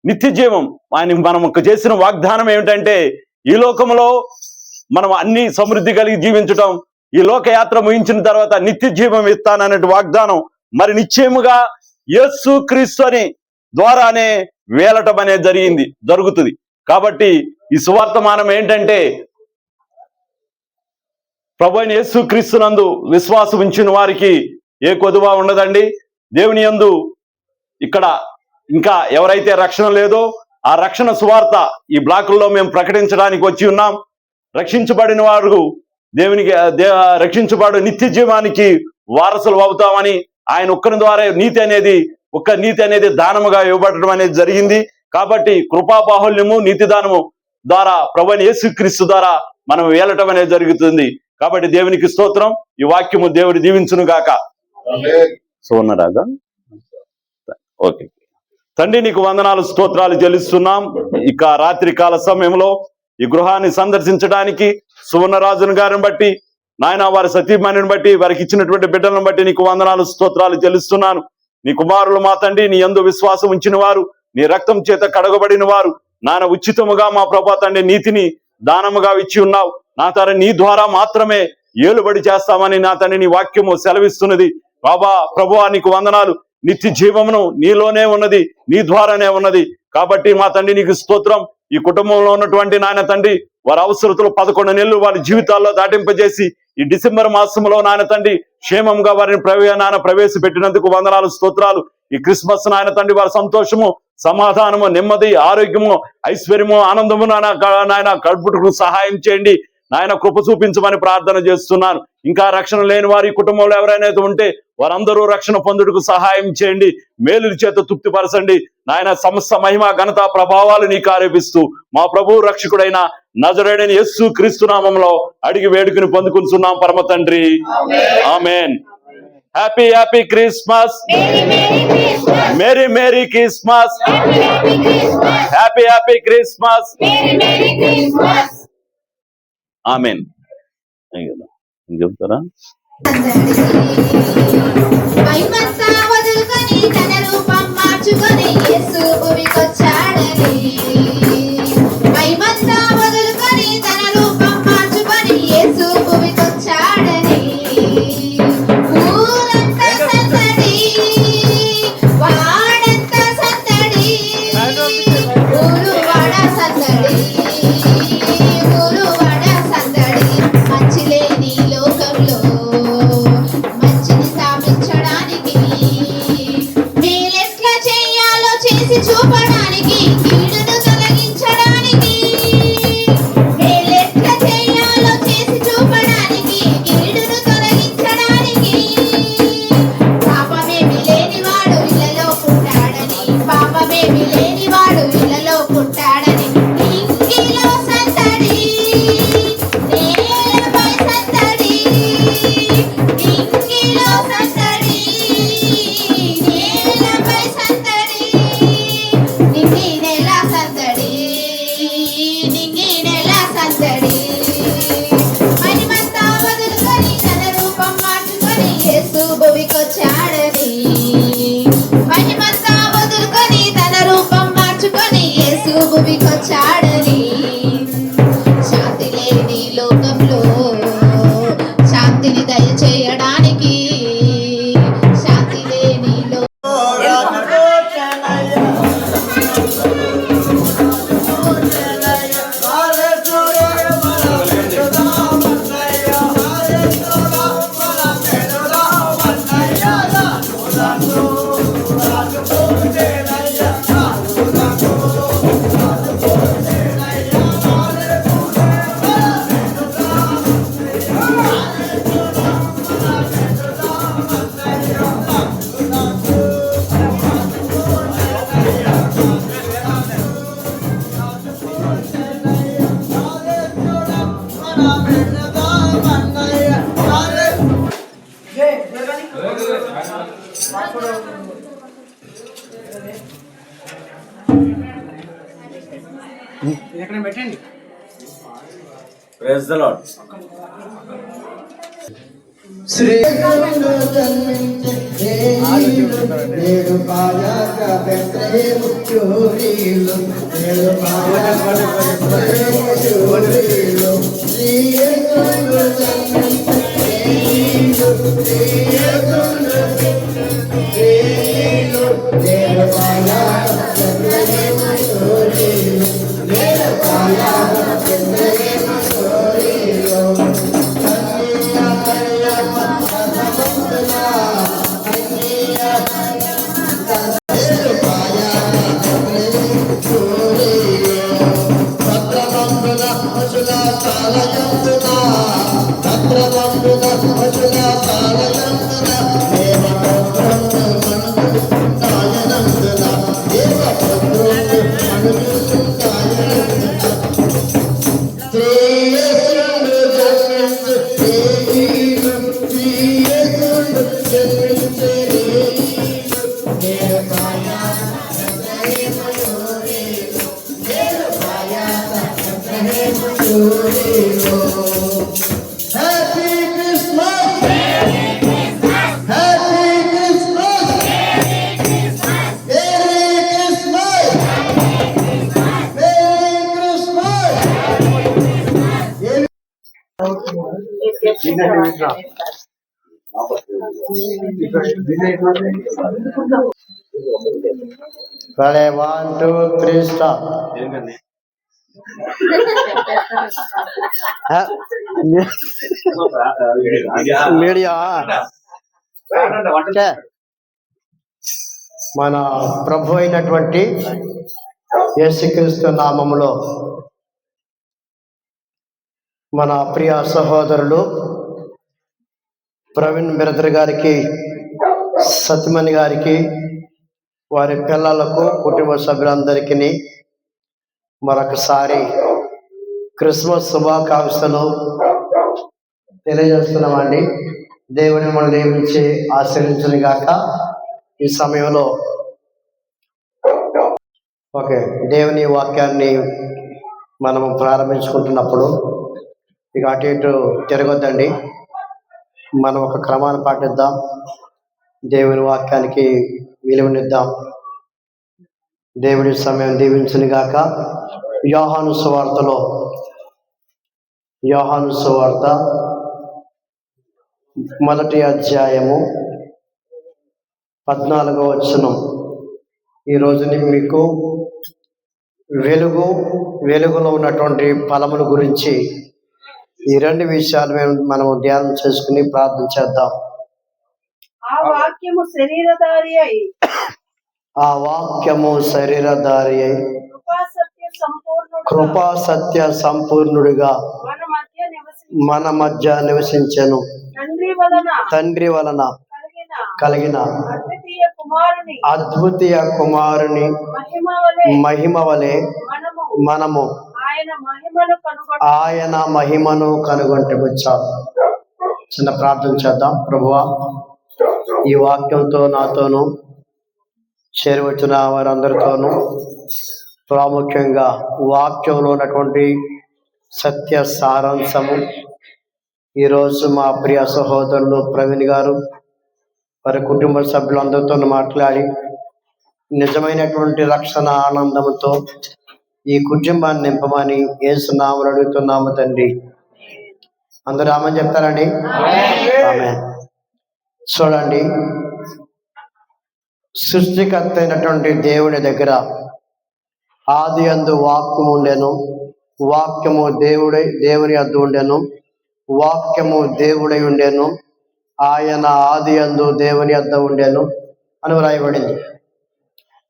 నిత్య జీవం. మనం చేసిన వాగ్దానం ఏమిటంటే ఈ లోకంలో మనం అన్ని సమృద్ధి కలిగి జీవించటం, ఈ లోకయాత్ర ముగించిన తర్వాత నిత్య జీవం ఇస్తాననే వాగ్దానం మరి నిశ్చయముగా యేసు క్రీస్తు అని ద్వారానే వేలటం అనేది జరుగుతుంది. కాబట్టి ఈ సువార్తమానం ఏంటంటే ప్రభువైన యేసు క్రీస్తునందు విశ్వాసం ఉంచిన వారికి ఏ కొదువ ఉండదండి. దేవుని యందు ఇక్కడ ఇంకా ఎవరైతే రక్షణ లేదో ఆ రక్షణ సువార్త ఈ బ్లాకుల్లో మేము ప్రకటించడానికి వచ్చి ఉన్నాం. రక్షించబడిన వారు దేవునికి రక్షించబడు నిత్య జీవానికి వారసులు అవుతామని ఆయన ఒక్కరి ద్వారా నీతి అనేది దానముగా ఇవ్వబడటం అనేది జరిగింది. కాబట్టి కృపాబాహుల్యము నీతి దానము ద్వారా ప్రభువైన యేసుక్రీస్తు ద్వారా మనం వేలటం అనేది జరుగుతుంది. కాబట్టి దేవునికి స్తోత్రం. ఈ వాక్యము దేవుడు దీవించును గాక. సువర్ణరాజా ఓకే తండ్రి నీకు వందనాలు స్తోత్రాలు చెల్లిస్తున్నాం. ఇక రాత్రి కాల సమయంలో ఈ గృహాన్ని సందర్శించడానికి సువర్ణరాజును గారిని బట్టి నాయన వారి సతీమణిని బట్టి వారికి ఇచ్చినటువంటి బిడ్డలను బట్టి నీకు వందనాలు స్తోత్రాలు చెల్లిస్తున్నాను. నీ కుమారులు మా తండ్రి నీ యందు విశ్వాసం ఉంచిన వారు నీ రక్తం చేత కడగబడిన వారు నాయన ఉచితముగా మా ప్రభా తండ్రి నీతిని దానముగా ఇచ్చి ఉన్నావు. నా తండ్రి నీ ద్వారా మాత్రమే ఏలుబడి చేస్తామని నా తండ్రి నీ వాక్యము సెలవిస్తున్నది. ప్రభువా నీకు వందనాలు. నిత్య జీవమును నీలోనే ఉన్నది, నీ ద్వారానే ఉన్నది. కాబట్టి మా తండ్రి నీకు స్తోత్రం. ఈ కుటుంబంలో ఉన్నటువంటి నాయన తండ్రి వారి అవసరతలు 11 నెలలు వారి జీవితాల్లో దాటింపజేసి ఈ డిసెంబర్ మాసంలో నాయన తండ్రి క్షేమంగా వారిని ప్రవేశపెట్టినందుకు వందనాలు, స్తోత్రాలు. ఈ క్రిస్మస్ నాయన తండ్రి వారి సంతోషము, సమాధానము, నెమ్మది, ఆరోగ్యము, ఐశ్వర్యము, ఆనందము నాయన గడుపుటకు సహాయం చేయండి నాయన. కృప చూపించమని ప్రార్థన చేస్తున్నాను. ఇంకా రక్షణ లేని వారి కుటుంబంలో ఎవరైనా ఉంటే వారందరూ రక్షణ పొందుటకు సహాయం చేయండి. మేలుల చేత తృప్తిపరచండి నాయన. సమస్త మహిమ, ఘనత, ప్రభావాలు నీకు ఆరోపిస్తూ మా ప్రభు రక్షకుడైన నజరేయుడైన యేసు క్రీస్తు నామములో అడిగి వేడుకని పొందుకుంటున్నాం పరమ తండ్రి. Amen. Happy happy Christmas. Merry merry Christmas. Happy happy Christmas. Amen. చెప్తారా? మహిమంతా వదులుకొని తన రూపం మార్చుకొని యేసు భూమికొచ్చాడని. మహిమంతా వదులుకొని తన రూపం మార్చుకొని యేసు భూమికొచ్చాడని. ఊరంతా సందడి, వాడంతా సందడి, ఊరు వాడ సందడి, ఊరు వాడ సందడి. మంచి లేని లోకంలో మంచిని స్థాపించడానికి, మేలెట్లా చేయాలో చేసి చూపడానికి, కీడును తొలగించడానికి, మేలెట్లా చేయాలో చేసి చూపడానికి, కీడును తొలగించడానికి. పాపమేమి లేనివాడు ఇళ్ళలో పుట్టాడని, పాపమేమి లేనివాడు ఇళ్ళలో పుట్టాడని. ఇంగిలో సందడి, నేలపై సందడి, ఇంగిలో సందడి, నేలపై సందడి, నింగి నెల సందడి, నింగి నెల సందడి. మహిమంతా వదులుకొని తన రూపం మార్చుకొని యేసు భూమికొచ్చాడని. మహిమంతా వదులుకొని తన రూపం మార్చుకొని యేసు భూమికొచ్చాడని. శాంతి లేని లోకంలో శాంతిని దయచేయడానికి, శాంతి లేని ప్రైజ్ ది లార్డ్. నేడు పాయాక బెత్లెహేము చూరీలు, నేడు పాయాక బెత్లెహేము చూరీలు. శ్రీయేసును జన్మించెను, శ్రీయేసును జన్మించెను. నేడు పాయాక బెత్లెహేము చూరీలు, నేడు పాయాక బెత్లెహేము చూరీలు. Christmas! సరే 1 2 3 స్టాప్. మీడియా మన ప్రభు అయినటువంటి యేసుక్రీస్తు నామములో మన ప్రియ సహోదరులు ప్రవీణ్ బ్రదర్ గారికి, సత్యమణి గారికి, వారి పిల్లలకు, కుటుంబ సభ్యులందరికీ మరొకసారి క్రిస్మస్ శుభాకాంక్షలు తెలియజేస్తున్నామండి. దేవుని మనం నియమించి ఆశీర్వదించును గాక. ఈ సమయంలో ఓకే, దేవుని వాక్యాన్ని మనము ప్రారంభించుకుంటున్నప్పుడు ఇక అటు ఇటు తిరగొద్దండి. మనం ఒక క్రమాన్ని పాటిద్దాం, దేవుని వాక్యానికి విలువనిద్దాం. దేవుడి సమయం దీవించును గాక. యోహాను సువార్త మొదటి అధ్యాయము 14వ వచనం. ఈ రోజుని మీకు వెలుగులో ఉన్నటువంటి ఫలముల గురించి ఈ రెండు విషయాలు మనము ధ్యానం చేసుకుని ప్రార్థన చేద్దాం. ఆ వాక్యము శరీరధారి అయి కృపా సత్య సంపూర్ణుడిగా మన మధ్య నివసించెను. తండ్రి వలన కలిగిన అద్వితీయ కుమారుని మహిమ వలె మనము ఆయన మహిమను కనుగొంటే వచ్చాం. చిన్న ప్రార్థన చేద్దాం. ప్రభువా, ఈ వాక్యంతో నాతోనూ చేరువచ్చిన వారందరితోనూ, ప్రాముఖ్యంగా వాక్యంలో ఉన్నటువంటి సత్య సారాంశము ఈరోజు మా ప్రియ సహోదరులు ప్రవీణ్ గారు వారి కుటుంబ సభ్యులందరితో మాట్లాడి నిజమైనటువంటి రక్షణ ఆనందంతో ఈ కుటుంబాన్ని నింపమని యేసు నామములో అడుగుతున్నాము తండ్రి. అందరూ ఆమేన్ చెప్తారండి. ఆమేన్. చూడండి, సృష్టికర్త అయినటువంటి దేవుని దగ్గర ఆది యందు వాక్యము ఉండెను, వాక్యము దేవుని యొద్ద ఉండెను, వాక్యము దేవుడై ఉండెను, ఆయన ఆది యందు దేవుని యొద్ద ఉండెను అని వ్రాయబడింది.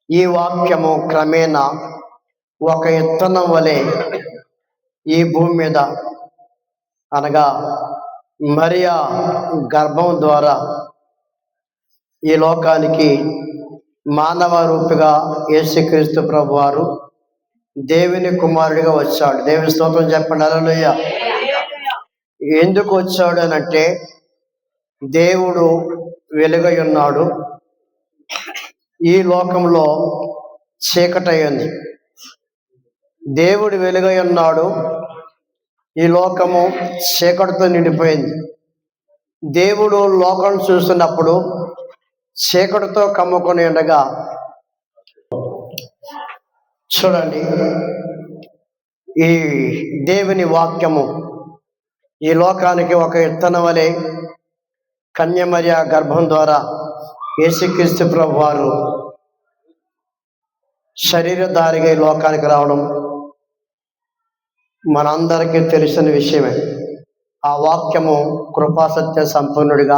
ఈ వాక్యము క్రమేణా ఒక విత్తనం వలె ఈ భూమి మీద, అనగా మరియా గర్భం ద్వారా ఈ లోకానికి మానవ రూపిగా యేసుక్రీస్తు ప్రభు వారు దేవుని కుమారుడిగా వచ్చాడు. దేవుని స్తోత్రం చెప్పండి. హల్లెలూయా. ఎందుకు వచ్చాడు అని అంటే, దేవుడు వెలుగై ఉన్నాడు, ఈ లోకంలో చీకటయ్యింది. దేవుడు వెలుగై ఉన్నాడు, ఈ లోకము చీకటితో నిండిపోయింది. దేవుడు లోకం చూస్తున్నప్పుడు చీకటితో కమ్ముకొని ఉండగా, చూడండి, ఈ దేవుని వాక్యము ఈ లోకానికి ఒక విత్తనం వలె కన్యమర్య గర్భం ద్వారా యేసుక్రీస్తు ప్రభు వారు శరీరధారిగా ఈ లోకానికి రావడం మనందరికీ తెలిసిన విషయమే. ఆ వాక్యము కృపాసత్య సంపూర్ణుడిగా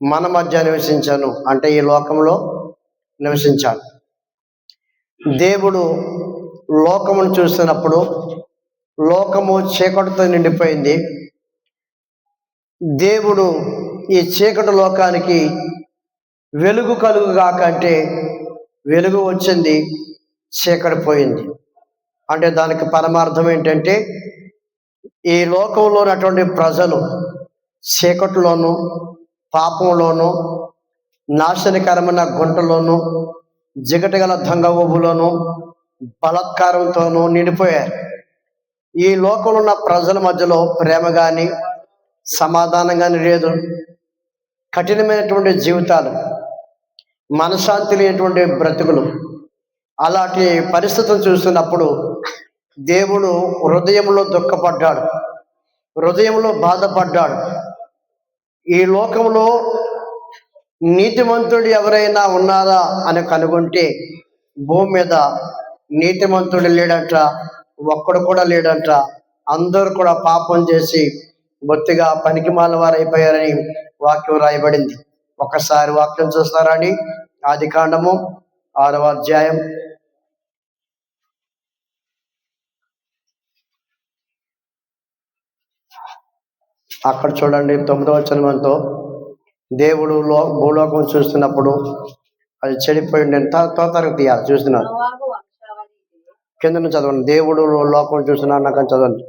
మన మధ్య నివసించాను, అంటే ఈ లోకంలో నివసించాడు. దేవుడు లోకమును చూస్తున్నప్పుడు లోకము చీకటితో నిండిపోయింది. దేవుడు ఈ చీకటి లోకానికి వెలుగు కలుగుగాక అంటే వెలుగు వచ్చింది, చీకటి పోయింది. అంటే దానికి పరమార్థం ఏంటంటే, ఈ లోకంలో ఉన్నటువంటి ప్రజలు చీకటిలోను, పాపంలోను, నాశనకరమైన గుంటలోను, జిగటగల దొంగ ఊబులోను, బలత్కారంతోనూ నిండిపోయారు. ఈ లోకంలో ఉన్న ప్రజల మధ్యలో ప్రేమ కానీ సమాధానం కానీ లేదు. కఠినమైనటువంటి జీవితాలు, మనశ్శాంతి లేనటువంటి బ్రతుకులు. అలాంటి పరిస్థితులు చూస్తున్నప్పుడు దేవుడు హృదయంలో దుఃఖపడ్డాడు, హృదయంలో బాధపడ్డాడు. ఈ లోకంలో నీతిమంతుడు ఎవరైనా ఉన్నారా అని కనుగొంటే భూమి మీద నీతిమంతుడు లేడంట, ఒక్కడు కూడా లేడంట. అందరూ కూడా పాపం చేసి బొత్తిగా పనికిమాల వారు అయిపోయారని వాక్యం రాయబడింది. ఒకసారి వాక్యం చూస్తారా అండి? ఆదికాండము 6వ అధ్యాయం అక్కడ చూడండి 9వ వచనంతో, దేవుడు భూలోకం చూస్తున్నప్పుడు అది చెడిపోయింది. తొందరగా తీయాలి, చూస్తున్నారు. నోవాహు వంశావళి ఇది. కింద నుంచి చదవండి. దేవుడు లోకం చూస్తున్నారు నాకు చదవండి.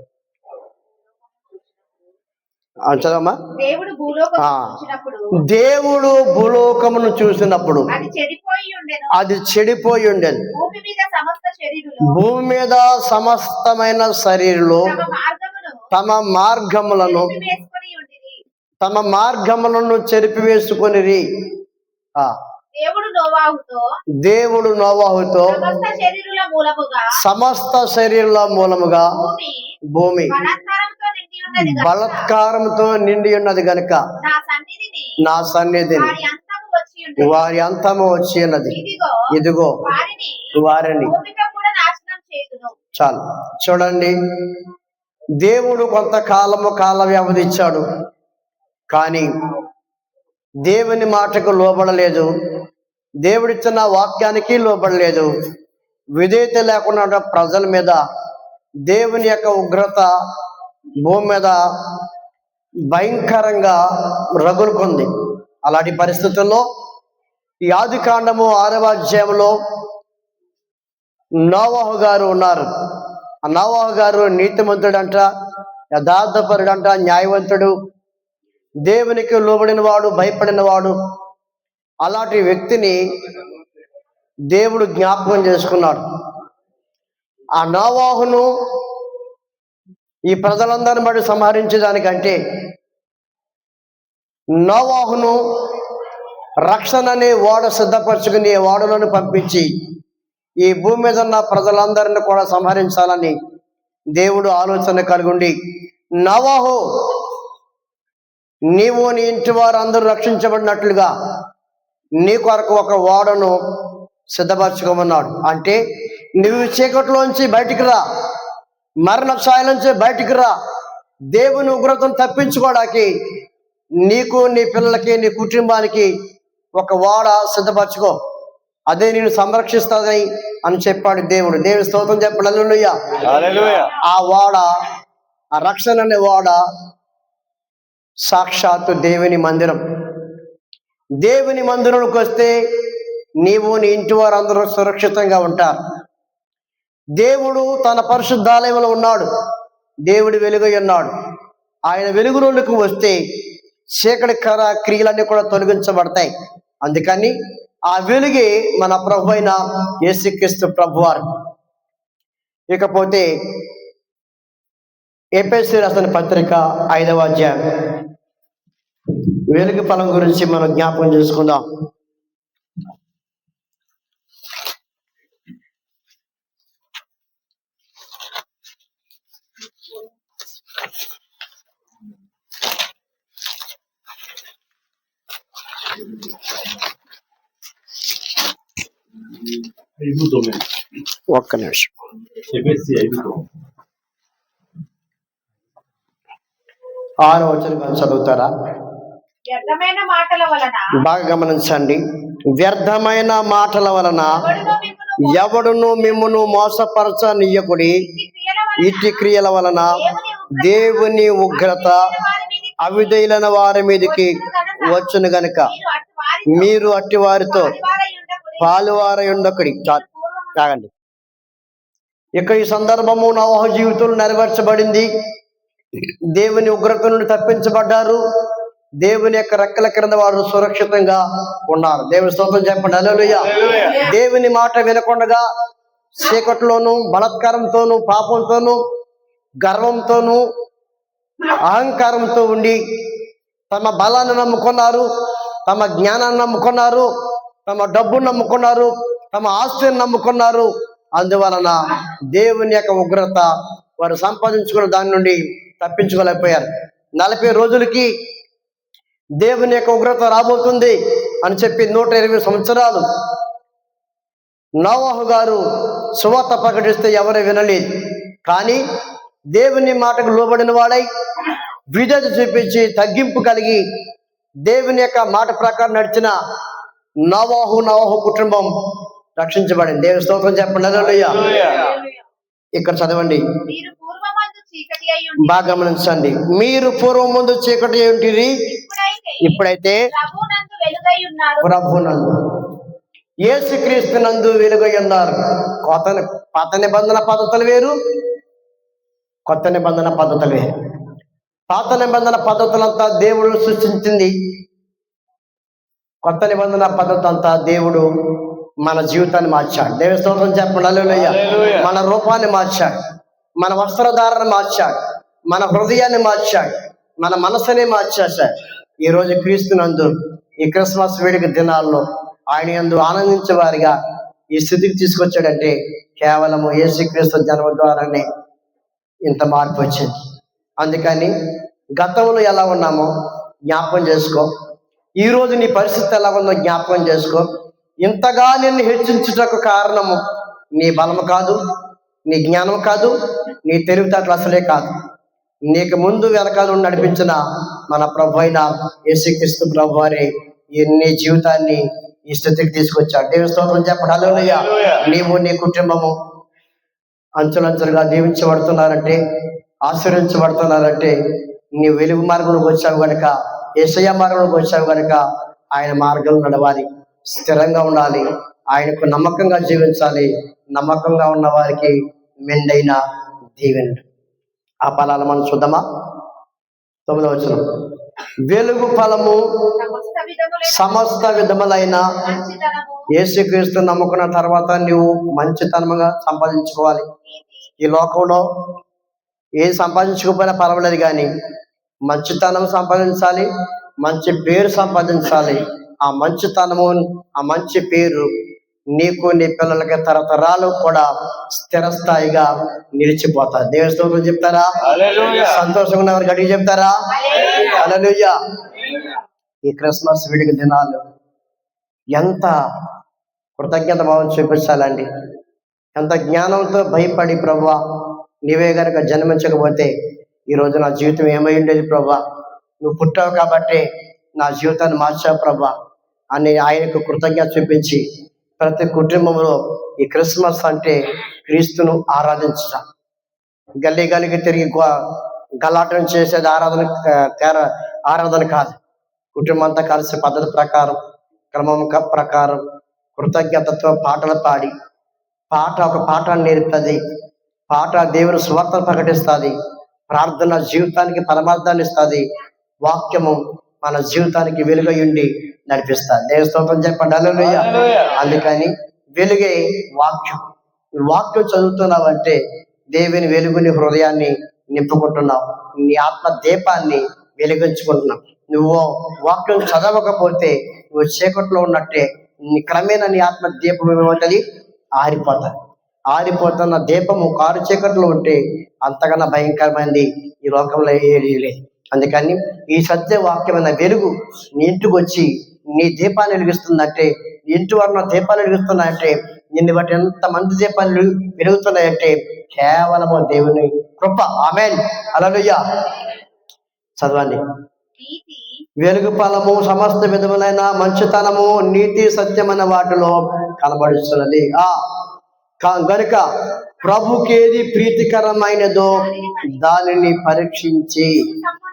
చదవమ్మా. దేవుడు భూలోకం ఆ. చూసినప్పుడు దేవుడు భూలోకమును చూసినప్పుడు అది చెడిపోయి ఉండెను. అది చెడిపోయి ఉండేది. భూమి మీద సమస్త శరీరులు భూమి మీద సమస్తమైన శరీరులు తమ మార్గమును తమ మార్గములను వేసుకొని ఉండిరి. తమ మార్గములను చెరిపివేసుకొనిరి. దేవుడు నోవాహుతో సమస్త శరీరుల మూలముగా భూమి బలాత్కారంతో నిండి ఉన్నది గనుక నా సన్నిధిని వారి అంతము వచ్చి ఉన్నది. ఇదిగో వారిని. చాలు చూడండి, దేవుడు కొంతకాలము కాల వ్యవధి ఇచ్చాడు, కానీ దేవుని మాటకు లోబడలేదు, దేవుడిచ్చిన వాక్యానికి లోబడలేదు. విధేయత లేకుండా ఉన్న ప్రజల మీద దేవుని యొక్క ఉగ్రత భూమి మీద భయంకరంగా రగులుకుంది. అలాంటి పరిస్థితుల్లో ఈ ఆదికాండము 6వ అధ్యాయంలో నోవాహు గారు ఉన్నారు. ఆ నోవాహు గారు నీతిమంతుడంట, యథార్థపరుడంట, న్యాయవంతుడు, దేవునికి లోబడిన వాడు, భయపడిన వాడు. అలాంటి వ్యక్తిని దేవుడు జ్ఞాపకం చేసుకున్నాడు. ఆ నోవాహును ఈ ప్రజలందరిని బట్టి సంహరించేదానికంటే నోవాహును రక్షణ అనే ఓడ సిద్ధపరచుకుని ఓడలను పంపించి ఈ భూమి మీద ఉన్న ప్రజలందరిని కూడా సంహరించాలని దేవుడు ఆలోచన కలిగి, నోవాహు నీవు నీ ఇంటి వారు అందరూ రక్షించబడినట్లుగా నీ కొరకు ఒక ఓడను సిద్ధపరచుకోమన్నాడు. అంటే నువ్వు చీకటిలోంచి బయటికి రా, మరణ ఛాయలోంచి బయటికి రా, దేవుని ఉగ్రతను తప్పించుకోవడానికి నీకు, నీ పిల్లలకి, నీ కుటుంబానికి ఒక ఓడ సిద్ధపరచుకో, అదే నేను సంరక్షిస్తుంది అని చెప్పాడు దేవుడు. దేవుని స్తోత్రం చెప్పండి. హల్లెలూయా. ఆ ఓడ, ఆ రక్షణ అనే ఓడ సాక్షాత్తు దేవుని మందిరం. దేవుని మందిరంలోకి వస్తే నీవు, నీ ఇంటి వారు అందరూ సురక్షితంగా ఉంటారు. దేవుడు తన పరిశుద్ధాలయంలో ఉన్నాడు, దేవుడు వెలుగై ఉన్నాడు. ఆయన వెలుగులోకి వస్తే చీకటి క్రియలన్నీ కూడా తొలగించబడతాయి. అందుకని ఆ వెలుగే మన ప్రభు అయిన యేసుక్రీస్తు ప్రభువారు. ఇకపోతే ఎఫెసీయులకు రాసిన పత్రిక 5వ అధ్యాయం వెలుగు ఫలం గురించి మనం జ్ఞాపకం చేసుకుందాం. ఒక్క నిమిషం. 6వ వచనం చదువుతారా? వ్యర్థమైన మాటల వలన బాగా గమనించండి. వ్యర్థమైన మాటల వలన ఎవడును మిమ్మును మోసపరచనీయకుడి. ఇట్టి క్రియల వలన దేవుని ఉగ్రత అవిధేయులైన వారి మీదకి వచ్చును గనుక మీరు అట్టి వారితో పాలువారై ఉండకుడి. కాగండి. ఇక్కడ ఈ సందర్భము నోవాహు జీవితంలో నెరవేర్చబడింది. దేవుని ఉగ్రత నుండి తప్పించబడ్డారు. దేవుని యొక్క రెక్కల క్రింద వారు సురక్షితంగా ఉన్నారు. దేవుని స్తోత్రం చెప్పండి. హల్లెలూయా. దేవుని మాట వినకుండా చీకట్లోను, బలాత్కారంతోను, పాపంతోను, గర్వంతోను, అహంకారంతో ఉండి తమ బలాన్ని నమ్ముకున్నారు, తమ జ్ఞానాన్ని నమ్ముకున్నారు, తమ డబ్బును నమ్ముకున్నారు, తమ ఆస్తిని నమ్ముకున్నారు. అందువలన దేవుని యొక్క ఉగ్రత వారు సంపాదించుకున్న దాని నుండి తప్పించుకోలేకపోయారు. 40 రోజులకి దేవుని యొక్క ఉగ్రత రాబోతుంది అని చెప్పి 120 సంవత్సరాలు నోవహు గారు సువార్త ప్రకటిస్తే ఎవరు వినలేదు. కానీ దేవుని మాటకు లోబడిన వాడై విధేయత చూపించి తగ్గింపు కలిగి దేవుని యొక్క మాట ప్రకారం నడిచిన నోవహు కుటుంబం రక్షించబడింది. దేవుని స్తోత్రం చెప్పండి. హల్లెలూయా. ఇక్కడ చదవండి, మీరు పూర్వమందు చీకటి అయి ఉండి బాగా గమనించండి. మీరు పూర్వం ముందు చీకటి ఏంటిది, ఇప్పుడైతే ప్రభువునందు వెలుగై ఉన్నారు. ప్రభునందు యేసుక్రీస్తునందు వెలుగై ఉన్నారు. పాత నిబంధన పద్ధతులు వేరు, కొత్త నిబంధన పద్ధతులు వేరు. పాత నిబంధన పద్ధతులంతా దేవుడు సృష్టించింది, కొత్త నిబంధన పద్ధతి అంతా దేవుడు మన జీవితాన్ని మార్చాడు. దేవుని స్తోత్రం చెప్పండి. హల్లెలూయా. మన రూపాన్ని మార్చాడు, మన వస్త్రధారణ మార్చాడు, మన హృదయాన్ని మార్చాడు, మన మనసుని మార్చేశాడు. ఈ రోజు క్రీస్తునందు ఈ క్రిస్మస్ వేడుక దినాల్లో ఆయన యందు ఆనందించే వారిగా ఈ స్థితికి తీసుకొచ్చాడంటే కేవలము యేసుక్రీస్తు జన్మ ద్వారానే ఇంత మార్పు వచ్చింది. అందుకని గతంలో ఎలా ఉన్నామో జ్ఞాపకం చేసుకో, ఈ రోజు నీ పరిస్థితి ఎలా ఉందో జ్ఞాపకం చేసుకో. ఇంతగా నిన్ను హెచ్చించుటకు కారణము నీ బలము కాదు, నీ జ్ఞానం కాదు, నీ తెలివితేటలు అసలే కాదు. నీకు ముందు వెనకాల నడిపించిన మన ప్రభు అయిన యేసుక్రీస్తు ప్రభు వారే నీ జీవితాన్ని ఈ స్థితికి తీసుకొచ్చాడు. దేవుని స్తోత్రం చెప్పండి. హల్లెలూయా. నీవు నీ కుటుంబము అంచులంచులుగా దీవించబడుతున్నారంటే, ఆశీర్వించబడుతున్నారంటే నీ వెలుగు మార్గంలోకి వచ్చావు కనుక, యేసయ్య మార్గంలోకి వచ్చావు కనుక ఆయన మార్గంలో నడవాలి, స్థిరంగా ఉండాలి, ఆయనకు నమ్మకంగా జీవించాలి. నమ్మకంగా ఉన్న వారికి మెండైన దీవెనలు. ఆ ఫలాలు మనం చూద్దామా? 9వ వచనం, వెలుగు ఫలము సమస్త విధములైన మంచితనము, యేసుక్రీస్తు నమ్ముకున్న తర్వాత నువ్వు మంచితనంగా సంపాదించుకోవాలి. ఈ లోకంలో ఏది సంపాదించుకోకపోయినా పర్వాలేదు, కానీ మంచితనం సంపాదించాలి, మంచి పేరు సంపాదించాలి. ఆ మంచితనము, ఆ మంచి పేరు నీకు నీ పిల్లలకి తరతరాలు కూడా స్థిరస్థాయిగా నిలిచిపోతారు. దేవుని స్తోత్రం చెప్తారా? సంతోషంగా ఉన్నవారు గట్టిగా చెప్తారా? హల్లెలూయా. ఈ క్రిస్మస్ వేడుక దినాలు ఎంత కృతజ్ఞత భావం చూపించాలండి. ఎంత జ్ఞానంతో భయపడి, ప్రభువా నీవే గనుక జన్మించకపోతే ఈరోజు నా జీవితం ఏమై ఉండేది ప్రభువా, నువ్వు పుట్టావు కాబట్టి నా జీవితాన్ని మార్చావు ప్రభువా అని ఆయనకు కృతజ్ఞత చూపించి ప్రతి కుటుంబంలో ఈ క్రిస్మస్ అంటే క్రీస్తును ఆరాధించడం, గల్లీ గల్లీకి తిరిగి గలాటం చేసేది ఆరాధన కాదు. కుటుంబం అంతా కలిసి పద్ధతి ప్రకారం, క్రమం ప్రకారం కృతజ్ఞతతో పాటలు పాడి, ఒక పాఠాన్ని నేర్పుతుంది, పాట దేవుని సువార్తను ప్రకటిస్తుంది, ప్రార్థన జీవితానికి పరమార్థాన్ని ఇస్తుంది, వాక్యము మన జీవితానికి వెలుగై ఉండి నడిపిస్తుంది. దేవుని స్తోత్రం చెప్పండి. హల్లెలూయా. అందుకని వెలుగే వాక్యం. వాక్యం చదువుతున్నావంటే దేవుని వెలుగుని హృదయాన్ని నింపుకుంటున్నావు, నీ ఆత్మ దీపాన్ని వెలిగించుకుంటున్నావు. నువ్వు వాక్యం చదవకపోతే నువ్వు చీకట్లో ఉన్నట్టే. క్రమేణా నీ ఆత్మ దీపం ఏమవుతుంది? ఆరిపోతున్న దీపము కారు చీకట్లో ఉంటే అంతకన్నా భయంకరమైనది ఈ లోకంలో ఏది లేదు. అందుకని ఈ సత్య వాక్యమైన వెలుగు నీ ఇంటికి వచ్చి నీ దీపాన్ని వెలిగిస్తుందంటే, నీ ఇంటి వల్ల దీపాలు వెలిగిస్తున్నాయంటే, నిన్ను బట్టి ఎంతమంది దీపాలు వెలుగుతున్నాయంటే కేవలము దేవుని కృప. ఆమేన్. హల్లెలూయా. చదవండి. వెలుగు ఫలము సమస్త విధములైన మంచితనము, నీతి, సత్యమైన వాటిలో కనబడుతున్నది. గనుక ప్రభుకి ఏది ప్రీతికరమైనదో దానిని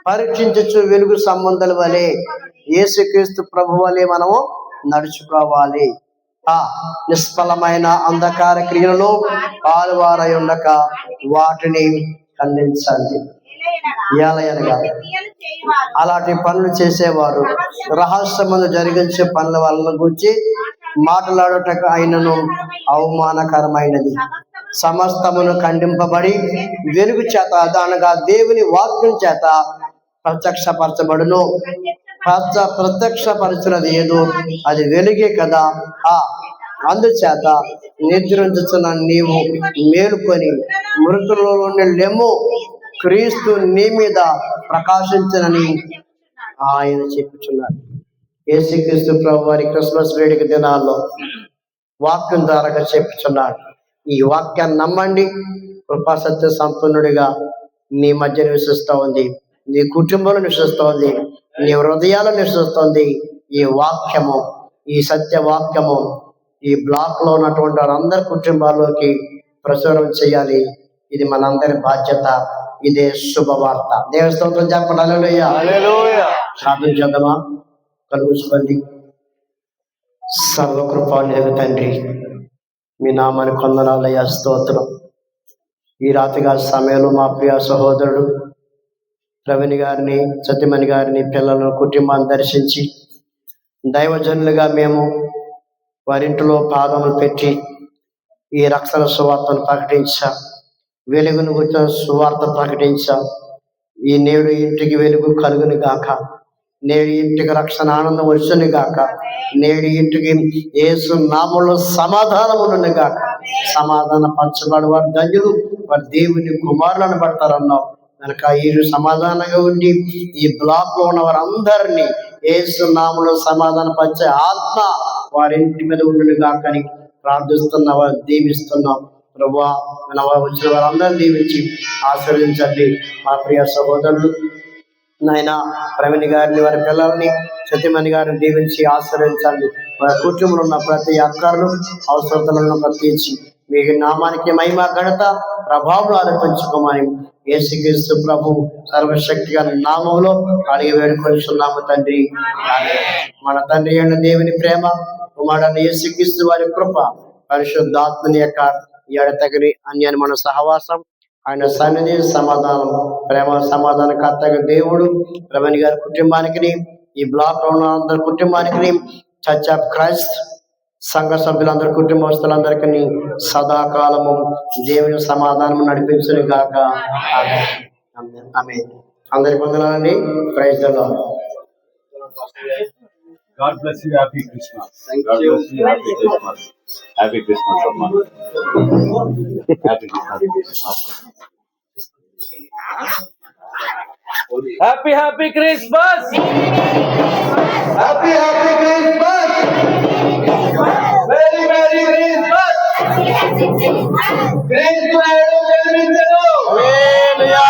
పరీక్షించచ్చు వెలుగు సంబంధాల వలె యేసుక్రీస్తు ప్రభు వలె మనము నడుచుకోవాలి. నిష్ఫలమైన అంధకార క్రియలలో పాలువారై ఉండక వాటిని ఖండించండి. ఏలయనగా అలాంటి పనులు చేసేవారు రహస్యమును జరిగించే పనుల వలన గురించి మాట్లాడుటకు ఆయనను అవమానకరమైనది. సమస్తమును ఖండింపబడి వెలుగు చేత, అనగా దేవుని వాక్యం చేత ప్రత్యక్షపరచబడును. ప్రత్యక్షపరచున్నది ఏదో అది వెలుగే కదా. అందుచేత నిద్రించుచున్న నీవు మేలుకొని మృతులలో నుండి లెమ్ము, క్రీస్తు నీ మీద ప్రకాశించనని ఆయన చెప్పుచున్నారు. యేసుక్రీస్తు ప్రభు వారి క్రిస్మస్ వేడుక దినాల్లో వాక్యం ద్వారా చెప్పుచున్నాడు. ఈ వాక్యాన్ని నమ్మండి. కృపా సత్య సంపన్నుడిగా నీ మధ్య నివసిస్తూ ఉంది, నీ కుటుంబంలో నివసిస్తూ ఉంది, నీ హృదయాల్లో నివసిస్తుంది. ఈ వాక్యము, ఈ సత్య వాక్యము ఈ బ్లాక్ లో ఉన్నటువంటి వారందరి కుటుంబాల్లోకి ప్రచురం చేయాలి. ఇది మనందరి బాధ్యత. ఇదే శుభవార్త. దేవుని స్తోత్రం చెప్పండి. హల్లెలూయా. ప్రార్థన చేద్దామా? కలుగుసుకోండి. సర్వకృపాళుడైన తండ్రి, మీ నామానికి వందనాలయ్యా, స్తోత్రం. ఈ రాత్రిగా సమయంలో మా ప్రియ సహోదరుడు ప్రవీణ్ గారిని, సత్యమణి గారిని, పిల్లలను, కుటుంబాన్ని దర్శించి దైవజనులుగా మేము వారింటిలో పాదములు పెట్టి ఈ రక్షణ సువార్తను ప్రకటించా, వెలుగును గుర్చిన సువార్త ప్రకటించా. ఈ నేడు ఇంటికి వెలుగు కలుగును గాక, నేడు ఇంటికి రక్షణ ఆనందం వచ్చును గాక, నేడు ఇంటికి యేసు నామములో సమాధానమును గాక. సమాధాన పరచబడి వారు ధన్యులు, వారు దేవుని కుమారులను పడతారన్నావు కనుక ఈ సమాధానంగా ఉండి ఈ బ్లాక్ లో ఉన్న వారందరినీ యేసు నామములో సమాధాన పరిచే ఆత్మ వారింటి మీద ఉండును గాకని ప్రార్థిస్తున్నావా, దీవిస్తున్నాం. ప్రభువా, వచ్చిన వారందరినీ దీవించి ఆశీర్వదించండి. మా ప్రియ సహోదరులు నాయన ప్రవీణ్ గారిని, వారి పిల్లల్ని, సత్యమణి గారిని దీవించి ఆశీర్వదించండి. వారి కుటుంబంలో ఉన్న ప్రతి అక్కర్లు, అవసరతలను ప్రత్యేకించి మీ నామానికి మహిమ, ఘనత, ప్రభావం ఆరోపించుకోమని యేసుక్రీస్తు ప్రభు సర్వశక్తిగా నామములో అడిగి వేడుకొనిచున్నాము తండ్రి. మన తండ్రి అయిన దేవుని ప్రేమ, కుమారుడైన యేసుక్రీస్తు వారి కృప, పరిశుద్ధాత్మని యొక్క ఎడతగిరి అన్యాన్ని మన సహవాసం, ఆయన సన్నిధి, సమాధానం, ప్రేమ సమాధాన కర్తగా దేవుడు ప్రవీణ్ గారి కుటుంబానికి, ఈ బ్లాక్ లో ఉన్న అందరి కుటుంబానికి, చర్చ్ ఆఫ్ క్రైస్ట్ సంఘ సభ్యులందరి కుటుంబస్తులందరికీ సదాకాలము దేవుని సమాధానం నడిపించును గాక. ఆమేన్. అందరికి వందనాలండి. Praise the lord. God bless you. Happy Christmas. God bless you. Happy Christmas. Happy Christmas, Amma. Happy Christmas. Happy Christmas. Happy Christmas. Merry Christmas. క్రీస్తునాయుడు జన్మించెను. హల్లెలూయా.